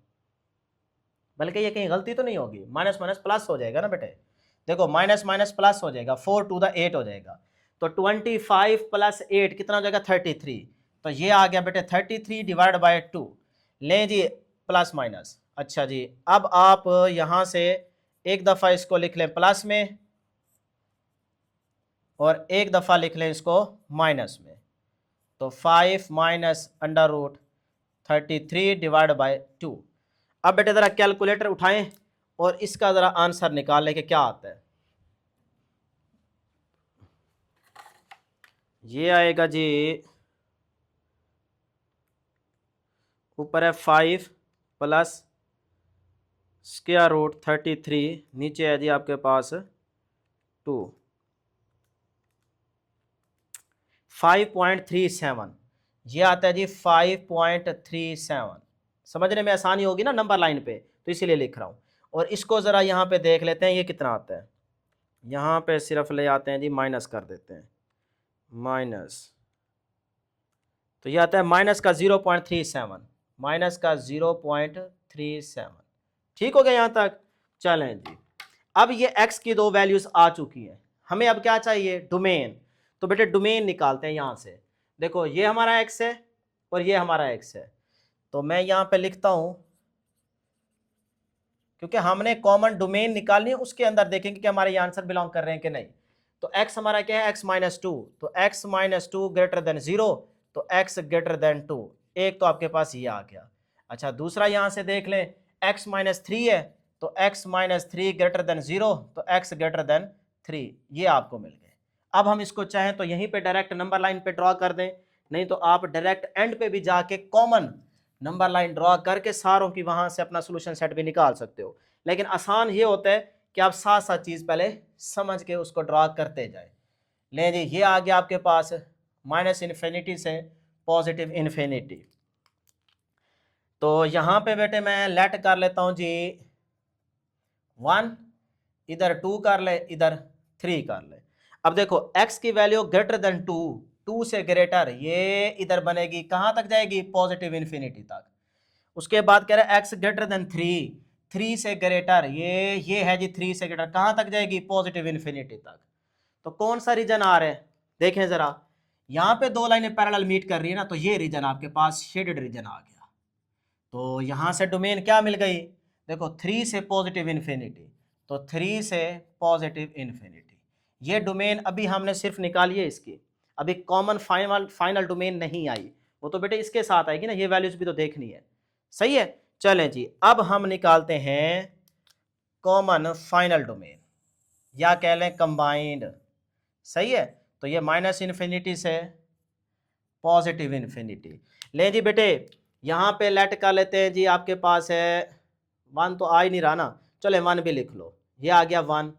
बल्कि ये कहीं गलती तो नहीं होगी, माइनस माइनस प्लस हो जाएगा ना बेटे, देखो माइनस माइनस प्लस हो जाएगा, 4 टू द 8 हो जाएगा, तो 25 प्लस 8 कितना हो जाएगा 33, तो ये आ गया बेटे 33 डिवाइड बाय 2। लें जी प्लस माइनस, अच्छा जी अब आप यहां से एक दफ़ा इसको लिख लें प्लस में और एक दफ़ा लिख लें इसको माइनस में, तो 5 minus under root 33 divide by 2। अब बेटे ज़रा कैलकुलेटर उठाएं और इसका ज़रा आंसर निकाल लें कि क्या आता है। ये आएगा जी ऊपर है 5 प्लस स्क्वायर रूट 33, नीचे है जी आपके पास 2, 5.37, ये आता है जी 5.37। समझने में आसानी होगी ना नंबर लाइन पे, तो इसीलिए लिख रहा हूँ। और इसको ज़रा यहाँ पे देख लेते हैं ये कितना आता है, यहाँ पे सिर्फ ले आते हैं जी माइनस कर देते हैं, माइनस तो ये आता है माइनस का 0.37, माइनस का 0.37। ठीक हो गया यहाँ तक। चलें जी, अब ये x की दो वैल्यूज आ चुकी हैं, हमें अब क्या चाहिए, डोमेन। तो बेटे डोमेन निकालते हैं यहाँ से। देखो ये हमारा x है और ये हमारा x है, तो मैं यहाँ पे लिखता हूँ, क्योंकि हमने कॉमन डोमेन निकालनी है, उसके अंदर देखेंगे कि हमारे ये आंसर बिलोंग कर रहे हैं कि नहीं। तो x हमारा क्या है, x माइनस टू, तो x minus two greater than 0, तो x ग्रेटर देन 2। एक तो आपके पास ये आ गया। अच्छा दूसरा यहाँ से देख लें, x माइनस थ्री है, तो x minus three greater than 0, तो x ग्रेटर देन 3, ये आपको मिल गए। अब हम इसको चाहें तो यहीं पे डायरेक्ट नंबर लाइन पे ड्रॉ कर दें, नहीं तो आप डायरेक्ट एंड पे भी जाके कॉमन नंबर लाइन ड्रॉ करके सारों की वहां से अपना सोल्यूशन सेट भी निकाल सकते हो। लेकिन आसान ये होता है कि आप साथ साथ चीज पहले समझ के उसको ड्रॉ करते जाए। ले जी, ये आ गया आपके पास माइनस इन्फिनिटी से पॉजिटिव इन्फिनिटी। तो यहां पे बेटे मैं लेट कर लेता हूं जी 1, इधर 2 कर ले, इधर 3 कर ले। अब देखो x की वैल्यू ग्रेटर देन 2, 2 से ग्रेटर, ये इधर बनेगी, कहां तक जाएगी, पॉजिटिव इन्फिनिटी तक। उसके बाद कह रहा है x ग्रेटर देन 3, 3 से ग्रेटर, ये है जी 3 से ग्रेटर, कहां तक जाएगी, पॉजिटिव इन्फिनिटी तक। तो कौन सा रीजन आ रहा है, देखें जरा, यहां पे दो लाइनें पैरेलल मीट कर रही है ना, तो ये रीजन आपके पास शेडेड रीजन आ गया। तो यहां से डोमेन क्या मिल गई, देखो 3 से पॉजिटिव इन्फिनिटी, तो 3 से पॉजिटिव इन्फिनिटी, ये डोमेन अभी हमने सिर्फ निकाली है इसकी, अभी कॉमन फाइनल डोमेन नहीं आई, वो तो बेटे इसके साथ आएगी ना, ये वैल्यूज भी तो देखनी है। सही है। चलें जी, अब हम निकालते हैं कॉमन फाइनल डोमेन, या कह लें कंबाइंड। सही है। तो ये माइनस इन्फिनिटी से पॉजिटिव इन्फिनिटी। ले जी बेटे, यहां पे लेट कर लेते हैं जी, आपके पास है 1 तो आ ही नहीं रहा ना, चले 1 भी लिख लो, ये आ गया 1।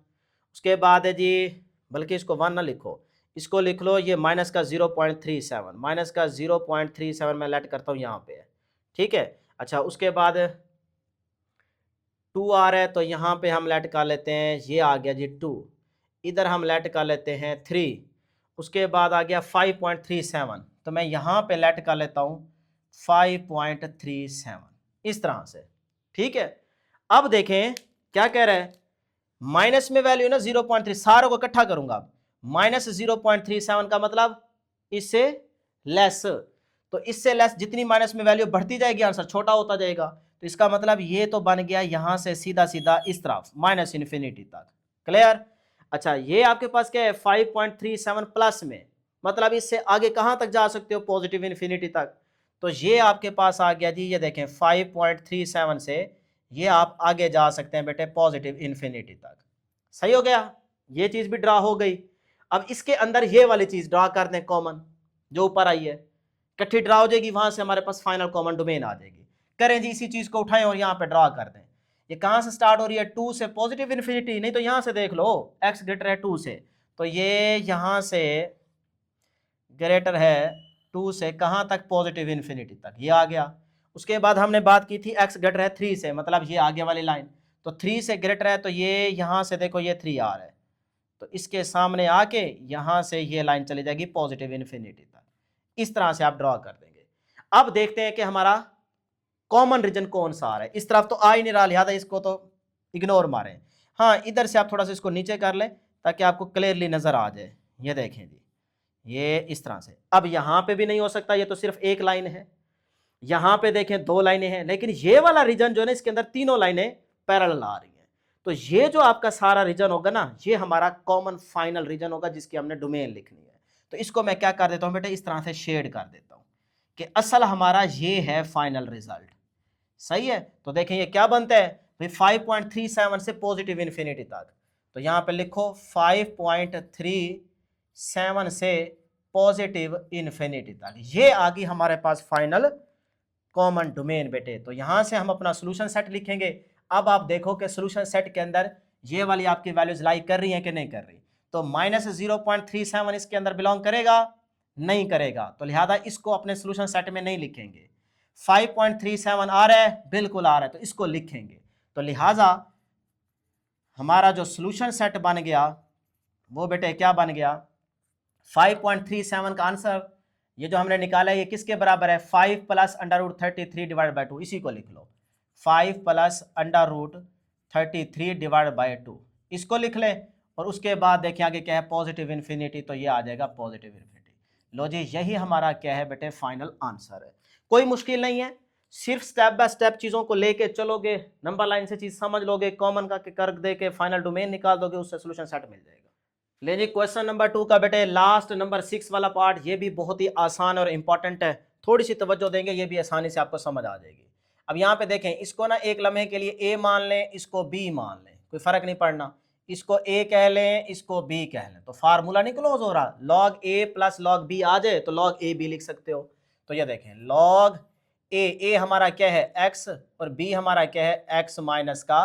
उसके बाद है जी, बल्कि इसको 1 ना लिखो, इसको लिख लो, ये माइनस का 0.37, माइनस का 0.37 मैं लेट करता हूँ यहाँ पे। ठीक है। अच्छा उसके बाद 2 आ रहा है, तो यहाँ पे हम लेट कर लेते हैं, ये आ गया जी 2, इधर हम लेट कर लेते हैं 3। उसके बाद आ गया 5.37, तो मैं यहाँ पे लेट कर लेता हूँ 5.37, इस तरह से। ठीक है। अब देखें क्या कह रहा है, माइनस में वैल्यू ना 0.3, सारों को इकट्ठा करूंगा, माइनस 0.37 का मतलब इससे लेस, तो इससे लेस जितनी माइनस में वैल्यू बढ़ती जाएगी आंसर छोटा होता जाएगा, तो इसका मतलब ये तो बन गया यहां से सीधा सीधा इस तरफ माइनस इन्फिनिटी तक। क्लियर। अच्छा ये आपके पास क्या है 5.37 प्लस में, मतलब इससे आगे कहां तक जा सकते हो, पॉजिटिव इन्फिनिटी तक। तो ये आपके पास आ गया जी, ये देखें 5.37 से ये आप आगे जा सकते हैं बेटे पॉजिटिव इन्फिनिटी तक। सही हो गया, ये चीज भी ड्रा हो गई। अब इसके अंदर ये वाली चीज ड्रा कर दें कॉमन, जो ऊपर आई है इकट्ठी ड्रा हो जाएगी, वहां से हमारे पास फाइनल कॉमन डोमेन आ जाएगी। करें जी, इसी चीज को उठाएं और यहाँ पे ड्रा कर दें। ये कहां से स्टार्ट हो रही है, 2 से पॉजिटिव इन्फिनिटी, नहीं तो यहां से देख लो x ग्रेटर है 2 से, तो ये यहां से ग्रेटर है 2 से कहां तक, पॉजिटिव इन्फिनिटी तक, ये आ गया। उसके बाद हमने बात की थी x ग्रेटर है 3 से, मतलब ये आगे वाली लाइन, तो 3 से ग्रेटर है, तो ये यहां से देखो ये 3 आ रहा है, तो इसके सामने आके यहां से ये लाइन चली जाएगी पॉजिटिव इन्फिनिटी तक। इस तरह से आप ड्रॉ कर देंगे। अब देखते हैं कि हमारा कॉमन रीजन कौन सा आ रहा है, इस तरफ तो आ ही नहीं रहा, लिहाजा इसको तो इग्नोर मारें। हाँ इधर से आप थोड़ा सा इसको नीचे कर लें ताकि आपको क्लियरली नजर आ जाए। ये देखें जी, ये इस तरह से। अब यहां पे भी नहीं हो सकता, ये तो सिर्फ एक लाइन है, यहां पे देखें 2 लाइनें हैं, लेकिन ये वाला रीजन जो है ना, इसके अंदर तीनों लाइनें पैरेलल आ रही हैं, तो ये जो आपका सारा रीजन होगा ना, ये हमारा कॉमन फाइनल रीजन होगा जिसकी हमने डोमेन लिखनी है। तो इसको मैं क्या कर देता हूं बेटा, इस तरह से शेड कर देता हूं कि असल हमारा ये है फाइनल रिजल्ट। सही है। तो देखें ये क्या बनता है भाई, 5.37 से पॉजिटिव इन्फिनिटी तक, तो यहां पे लिखो 5.37 से पॉजिटिव इन्फिनिटी तक, ये आ गई हमारे पास फाइनल कॉमन डोमेन बेटे। तो यहां से हम अपना सोल्यूशन सेट लिखेंगे। अब आप देखो कि सोल्यूशन सेट के अंदर ये वाली आपकी वैल्यूज लाई कर रही हैं कि नहीं कर रही, तो माइनस 0.37 इसके अंदर बिलोंग करेगा, नहीं करेगा, तो लिहाजा इसको अपने सोल्यूशन सेट में नहीं लिखेंगे। 5.37 आ रहा है, बिल्कुल आ रहा है, तो इसको लिखेंगे। तो लिहाजा हमारा जो सोल्यूशन सेट बन गया वो बेटे क्या बन गया, 5.37 का आंसर ये जो हमने निकाला है ये किसके बराबर है, 5 plus under root 33 divide by 2, इसी को लिख लो 5 plus under root 33 divide by 2, इसको लिख लें। और उसके बाद देखिए आगे क्या है, पॉजिटिव इन्फिनिटी, तो ये आ जाएगा पॉजिटिव इन्फिनिटी। लो जी यही हमारा क्या है बेटे फाइनल आंसर है। कोई मुश्किल नहीं है, सिर्फ स्टेप बाय स्टेप चीज़ों को लेके चलोगे, नंबर लाइन से चीज़ समझ लोगे, कॉमन का कर दे के फाइनल डोमेन निकाल दोगे, उससे सोल्यूशन सेट मिल जाएगा। ले जी क्वेश्चन नंबर 2 का बेटे लास्ट नंबर 6 वाला पार्ट, ये भी बहुत ही आसान और इंपॉर्टेंट है, थोड़ी सी तवज्जो देंगे ये भी आसानी से आपको समझ आ जाएगी। अब यहाँ पे देखें, इसको ना एक लम्हे के लिए ए मान लें, इसको बी मान लें, कोई फर्क नहीं पड़ना, इसको ए कह लें, इसको बी कह लें, तो फार्मूला नहीं क्लोज हो रहा, log a plus log B आ जाए तो लॉग ए बी लिख सकते हो। तो ये देखें लॉग ए हमारा क्या है एक्स और बी हमारा क्या है एक्स माइनस का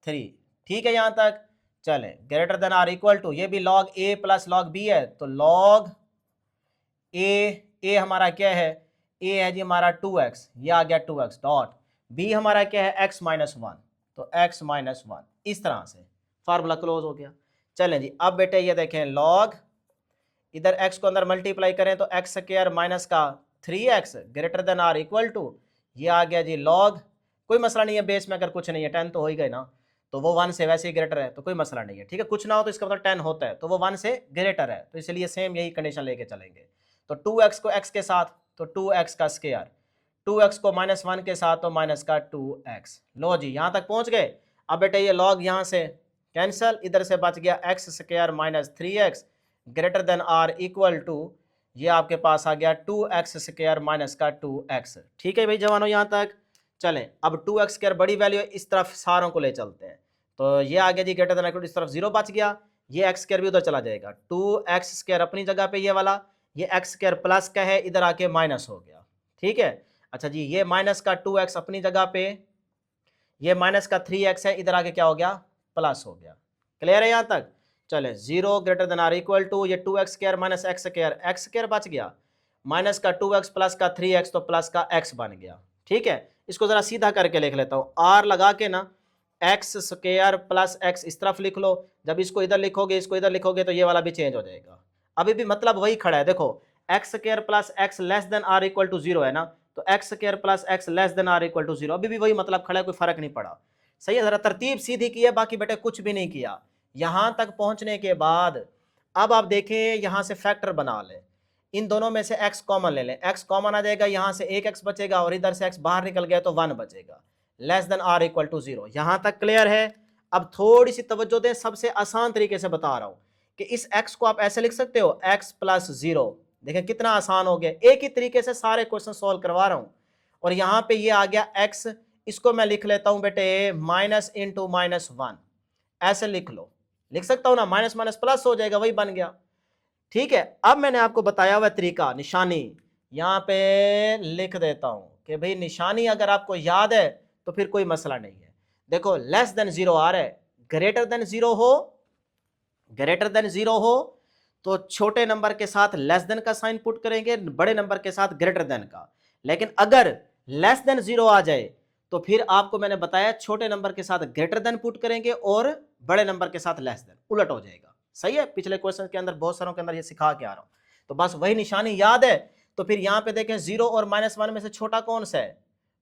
3, ठीक है यहाँ तक। चले greater than or equal to, ये भी log a plus log b है, तो लॉग ए हमारा क्या है, ए है जी हमारा 2x, ये आ गया 2x डॉट, बी हमारा क्या है x माइनस 1, तो x माइनस 1, इस तरह से फार्मूला क्लोज हो गया। चलें जी अब बेटे ये देखें लॉग, इधर x को अंदर मल्टीप्लाई करें तो एक्स स्क्वायर माइनस का 3x greater than or equal to, ये आ गया जी लॉग, कोई मसला नहीं है, बेस में अगर कुछ नहीं है 10 तो हो ही गए ना, तो वो 1 से वैसे ही ग्रेटर है तो कोई मसला नहीं है, ठीक है, कुछ ना हो तो इसका मतलब 10 होता है तो वो 1 से ग्रेटर है, तो इसलिए सेम यही कंडीशन लेके चलेंगे। तो 2x को x के साथ तो 2x का स्क्वायर, 2x को माइनस 1 के साथ तो माइनस का 2x। लो जी यहाँ तक पहुँच गए। अब बेटे ये लॉग यहाँ से कैंसिल, इधर से बच गया x square minus 3x greater than or equal to, ये आपके पास आ गया 2x स्क्वायर माइनस का 2x, ठीक है भाई जवानों यहाँ तक। चलें अब 2x स्क्वायर बड़ी वैल्यू इस तरफ सारों को ले चलते हैं, तो ये आ गया जी ग्रेटर देन इक्वल टू, इस तरफ 0 बच गया, ये x स्क्वायर भी उधर चला जाएगा, 2x स्क्वायर अपनी जगह पे ये वाला, ये x स्क्वायर प्लस का है इधर आके माइनस हो गया, ठीक है। अच्छा जी ये माइनस का 2x अपनी जगह पे, ये माइनस का 3x है इधर आके क्या हो गया प्लस हो गया, क्लियर है यहाँ तक। चले 0 greater than or equal to, ये 2x square minus x square बच गया, माइनस का 2x प्लस का 3x तो प्लस का x बन गया, ठीक है। इसको जरा सीधा करके लिख लेता हूँ, r लगा के ना एक्स स्क्वायर प्लस x इस तरफ लिख लो, जब इसको इधर लिखोगे इसको इधर लिखोगे तो ये वाला भी चेंज हो जाएगा, अभी भी मतलब वही खड़ा है, देखो x square plus x less than or equal to 0 है ना, तो x square plus x less than or equal to 0, अभी भी वही मतलब खड़ा है, कोई फर्क नहीं पड़ा, सही है। जरा तरतीब सीधी की है, बाकी बेटे कुछ भी नहीं किया। यहां तक पहुंचने के बाद अब आप देखें यहां से फैक्टर बना लें, इन दोनों में से x कॉमन ले लें, x कॉमन आ जाएगा, यहां से एक x बचेगा और इधर से x बाहर निकल गया तो 1 बचेगा, less than or equal to 0, यहां तक क्लियर है। अब थोड़ी सी तवज्जो दें, सबसे आसान तरीके से बता रहा हूं कि इस x को आप ऐसे लिख सकते हो x प्लस 0, देखें कितना आसान हो गया, एक ही तरीके से सारे क्वेश्चन सॉल्व करवा रहा हूं। और यहां पे ये आ गया x, इसको मैं लिख लेता हूं बेटे माइनस इंटू माइनस 1, ऐसे लिख लो, लिख सकता हूं ना, माइनस माइनस प्लस हो जाएगा, वही बन गया, ठीक है। अब मैंने आपको बताया हुआ तरीका, निशानी यहां पे लिख देता हूं कि भाई निशानी अगर आपको याद है तो फिर कोई मसला नहीं है। देखो लेस देन 0 आ रहा है, ग्रेटर देन 0 हो, ग्रेटर देन 0 हो तो छोटे नंबर के साथ लेस देन का साइन पुट करेंगे, बड़े नंबर के साथ ग्रेटर देन का, लेकिन अगर लेस देन 0 आ जाए तो फिर आपको मैंने बताया छोटे नंबर के साथ ग्रेटर देन पुट करेंगे और बड़े नंबर के साथ लेस देन, उलट हो जाएगा, सही है। पिछले क्वेश्चन के अंदर बहुत सारों के अंदर ये सिखा के आ रहा हूं, तो बस वही निशानी याद है। तो फिर यहां पे देखें 0 और -1 में से छोटा कौन सा है,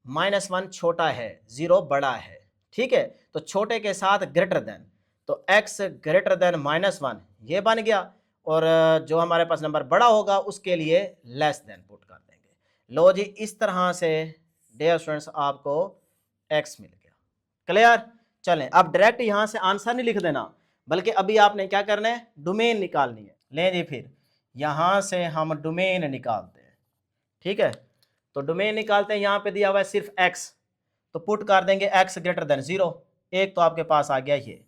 -1 छोटा है, 0 बड़ा है, ठीक है। तो छोटे के साथ ग्रेटर देन, तो x ग्रेटर देन -1 ये बन गया, और जो हमारे पास नंबर बड़ा होगा उसके लिए लेस देन पुट कर देंगे। लो जी इस तरह से डियर स्टूडेंट्स आपको x मिल गया, क्लियर। चलें अब डायरेक्ट यहां से आंसर नहीं लिख देना, बल्कि अभी आपने क्या करना है, डोमेन निकालनी है। लें जी फिर यहां से हम डोमेन निकालते हैं, ठीक है। तो डोमेन निकालते हैं, यहां पे दिया हुआ है सिर्फ x, तो पुट कर देंगे x ग्रेटर देन 0, एक तो आपके पास आ गया ये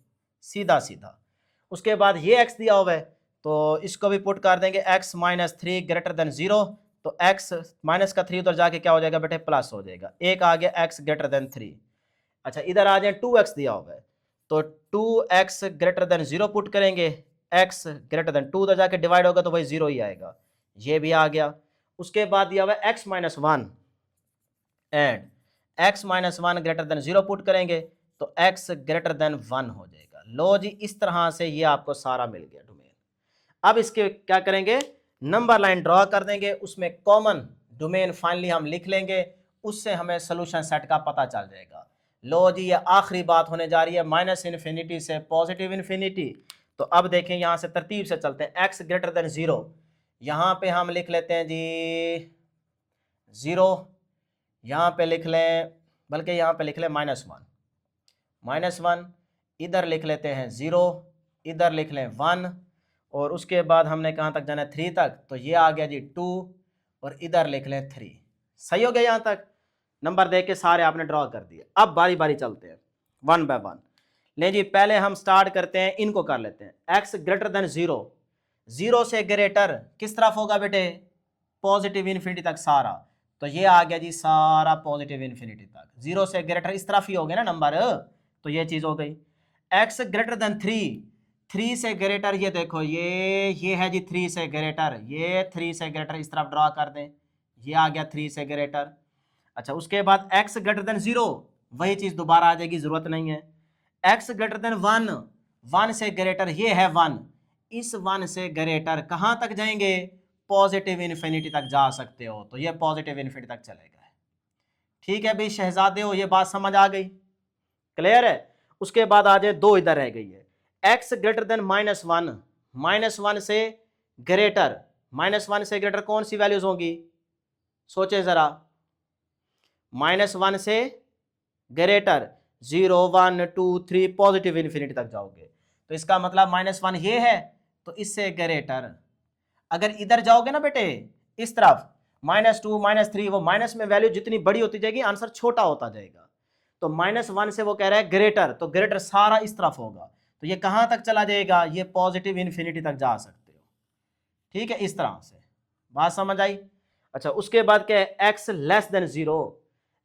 सीधा सीधा। उसके बाद ये x दिया हुआ है तो इसको भी पुट कर देंगे x माइनस 3 ग्रेटर देन 0, तो x माइनस का 3 उधर जाके क्या हो जाएगा बेटे प्लस हो जाएगा, एक आ गया x ग्रेटर देन 3। अच्छा इधर आ जाए 2x दिया हुआ है, तो 2x ग्रेटर देन 0 पुट करेंगे, x ग्रेटर देन 2 उधर जाके डिवाइड होगा तो वही 0 ही आएगा, ये भी आ गया। उसके बाद दिया हुआ है x minus 1 and x minus 1 greater than 0 put करेंगे तो x ग्रेटर देन 1 हो जाएगा। लो जी इस तरह से ये आपको सारा मिल गया डोमेन। अब इसके क्या करेंगे, नंबर लाइन ड्रॉ कर देंगे, उसमें कॉमन डोमेन फाइनली हम लिख लेंगे, उससे हमें सोल्यूशन सेट का पता चल जाएगा। लो जी, ये आखिरी बात होने जा रही है माइनस इन्फिनिटी से पॉजिटिव इन्फिनिटी। तो अब देखें यहाँ से तरतीब से चलते हैं, x ग्रेटर देन 0, यहाँ पे हम लिख लेते हैं जी 0, यहाँ पे लिख लें, बल्कि यहाँ पे लिख लें -1, इधर लिख लेते हैं 0, इधर लिख लें 1, और उसके बाद हमने कहाँ तक जाना है 3 तक, तो ये आ गया जी 2, और इधर लिख लें 3। सही हो गया, यहाँ तक नंबर देख के सारे आपने ड्रॉ कर दिए। अब बारी बारी चलते हैं 1 बाय 1। ले जी, पहले हम स्टार्ट करते हैं, इनको कर लेते हैं। x ग्रेटर देन 0, 0 से ग्रेटर किस तरफ होगा बेटे, पॉजिटिव इन्फिनिटी तक सारा, तो ये आ गया जी सारा पॉजिटिव इन्फिनिटी तक। 0 से ग्रेटर इस तरफ ही हो गए ना नंबर, तो ये चीज हो गई। x ग्रेटर देन 3, 3 से ग्रेटर, ये देखो ये है जी 3 से ग्रेटर, ये 3 से ग्रेटर इस तरफ ड्रॉ कर दें, ये आ गया 3 से ग्रेटर। अच्छा, उसके बाद x ग्रेटर देन 0, वही चीज दोबारा आ जाएगी, जरूरत नहीं है। x ग्रेटर देन 1, 1 से ग्रेटर, ये है 1, इस 1 से ग्रेटर कहां तक जाएंगे, पॉजिटिव इन्फिनिटी तक जा सकते हो, तो ये पॉजिटिव इन्फिनिटी तक चलेगा। ठीक है भाई शहजादे हो, ये बात समझ आ गई, क्लियर है। उसके बाद आ जाए 2, इधर रह गई है, x ग्रेटर देन -1, -1 से ग्रेटर, -1 से ग्रेटर कौन सी वैल्यूज होंगी, सोचे जरा, -1 से ग्रेटर 0, 1, 2, 3 पॉजिटिव इन्फिनिटी तक जाओगे, तो इसका मतलब -1 ये है, तो इससे ग्रेटर। अगर इधर जाओगे ना बेटे इस तरफ, -2, -3, वो माइनस में वैल्यू जितनी बड़ी होती जाएगी आंसर छोटा होता जाएगा। तो -1 से वो कह रहा है ग्रेटर, तो ग्रेटर सारा इस तरफ होगा, तो ये कहां तक चला जाएगा, ये पॉजिटिव इन्फिनिटी तक जा सकते हो। ठीक है, इस तरह से बात समझ आई। अच्छा, उसके बाद क्या है, x less then 0,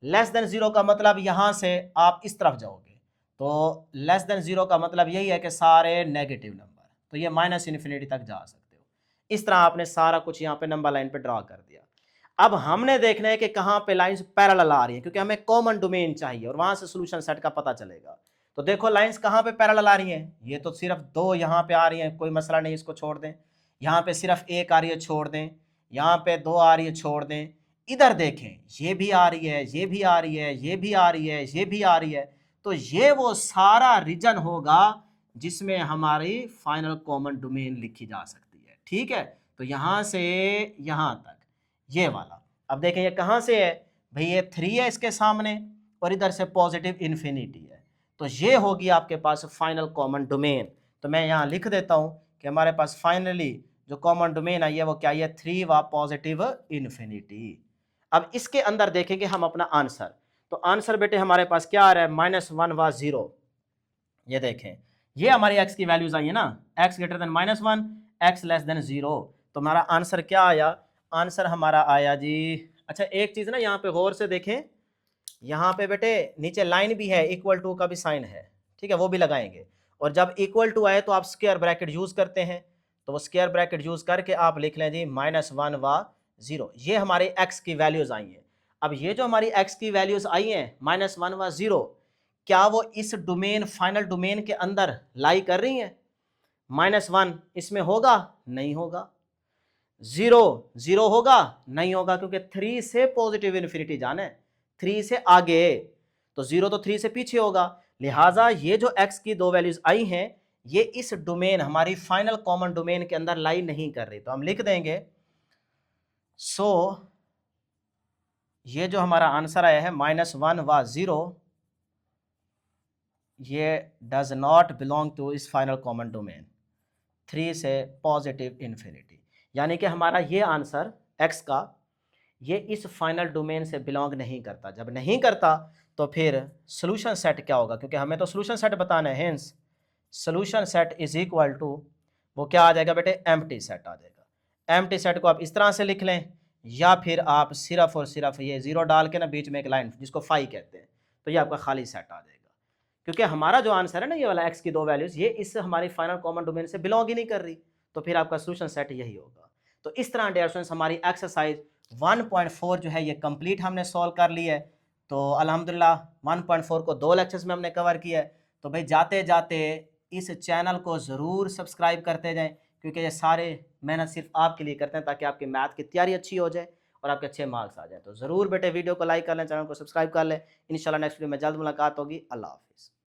less than 0 का मतलब यहां से आप इस तरफ जाओगे, तो लेस देन 0 का मतलब यही है कि सारे नेगेटिव नंबर, तो ये -इन्फिनिटी तक जा सकते हो। इस तरह आपने सारा कुछ यहाँ पे नंबर लाइन पे ड्रॉ कर दिया। अब हमने देखना है कि कहाँ पे लाइंस पैरेलल आ रही हैं, क्योंकि हमें कॉमन डोमेन चाहिए और वहां से सॉल्यूशन सेट का पता चलेगा। तो देखो लाइंस कहाँ पे पैरेलल आ रही हैं, ये तो सिर्फ 2 यहाँ पे आ रही हैं, कोई मसला नहीं, इसको छोड़ दें। यहाँ पे सिर्फ 1 आ रही है, छोड़ दें। यहाँ पे 2 आ रही है, छोड़ दें। इधर देखें, ये भी आ रही है, ये भी आ रही है, ये भी आ रही है, ये भी आ रही है, तो ये वो सारा रीजन होगा जिसमें हमारी फाइनल कॉमन डोमेन लिखी जा सकती है। ठीक है, तो यहाँ से यहाँ तक ये वाला। अब देखें ये कहाँ से है भाई, ये 3 है इसके सामने, और इधर से पॉजिटिव इन्फिनिटी है, तो ये होगी आपके पास फाइनल कॉमन डोमेन। तो मैं यहाँ लिख देता हूँ कि हमारे पास फाइनली जो कॉमन डोमेन आई है वो क्या है, 3 व पॉजिटिव इन्फिनिटी। अब इसके अंदर देखेंगे हम अपना आंसर, तो आंसर बेटे हमारे पास क्या आ रहा है, -1 व 0। ये देखें, ये हमारी x की वैल्यूज आई है ना, x greater then -1, x less then 0, तो हमारा आंसर क्या आया, आंसर हमारा आया जी। अच्छा, एक चीज ना यहाँ पे गौर से देखें, यहाँ पे बेटे नीचे लाइन भी है, इक्वल टू का भी साइन है, ठीक है, वो भी लगाएंगे। और जब इक्वल टू आए तो आप स्क्वायर ब्रैकेट यूज करते हैं, तो वो स्क्वायर ब्रैकेट यूज करके आप लिख लें जी -1 व 0। ये हमारी x की वैल्यूज आई हैं। अब ये जो हमारी x की वैल्यूज आई हैं -1 व 0, क्या वो इस डोमेन फाइनल डोमेन के अंदर लाई कर रही हैं? -1 इसमें होगा, नहीं होगा। 0 होगा, नहीं होगा, क्योंकि 3 से पॉजिटिव इन्फिनिटी जाना है, 3 से आगे, तो 0 तो 3 से पीछे होगा। लिहाजा ये जो x की 2 वैल्यूज आई हैं, ये इस डोमेन हमारी फाइनल कॉमन डोमेन के अंदर लाई नहीं कर रही, तो हम लिख देंगे सो ये जो हमारा आंसर आया है -1 व 0, ये डज नॉट बिलोंग टू इस फाइनल कॉमन डोमेन 3 से पॉजिटिव इन्फिनिटी। यानी कि हमारा ये आंसर x का ये इस फाइनल डोमेन से बिलोंग नहीं करता। जब नहीं करता तो फिर सोल्यूशन सेट क्या होगा, क्योंकि हमें तो सोल्यूशन सेट बताना है, hence solution set is equal to, वो क्या आ जाएगा बेटे, एम्प्टी सेट आ जाएगा। एम्प्टी सेट को आप इस तरह से लिख लें, या फिर आप सिर्फ और सिर्फ ये 0 डाल के ना बीच में एक लाइन जिसको फाई कहते हैं, तो ये आपका खाली सेट आ जाएगा। क्योंकि हमारा जो आंसर है ना, ये वाला x की 2 वैल्यूज, ये इस हमारी फाइनल कॉमन डोमेन से बिलोंग ही नहीं कर रही, तो फिर आपका सोल्यूशन सेट यही होगा। तो इस तरह डियर स्टूडेंट्स हमारी एक्सरसाइज 1.4 जो है ये कंप्लीट हमने सॉल्व कर ली है। तो अल्हम्दुलिल्लाह 1.4 को 2 लेक्चर्स में हमने कवर किया है। तो भाई जाते जाते इस चैनल को ज़रूर सब्सक्राइब करते जाएं, क्योंकि ये सारे मेहनत सिर्फ आपके लिए करते हैं ताकि आपकी मैथ की तैयारी अच्छी हो जाए और आपके अच्छे मार्क्स आ जाए। तो ज़रूर बेटे वीडियो को लाइक कर लें, चैनल को सब्सक्राइब कर लें। इंशाल्लाह नेक्स्ट वीडियो में जल्द मुलाकात होगी। अल्लाह हाफ़िज़।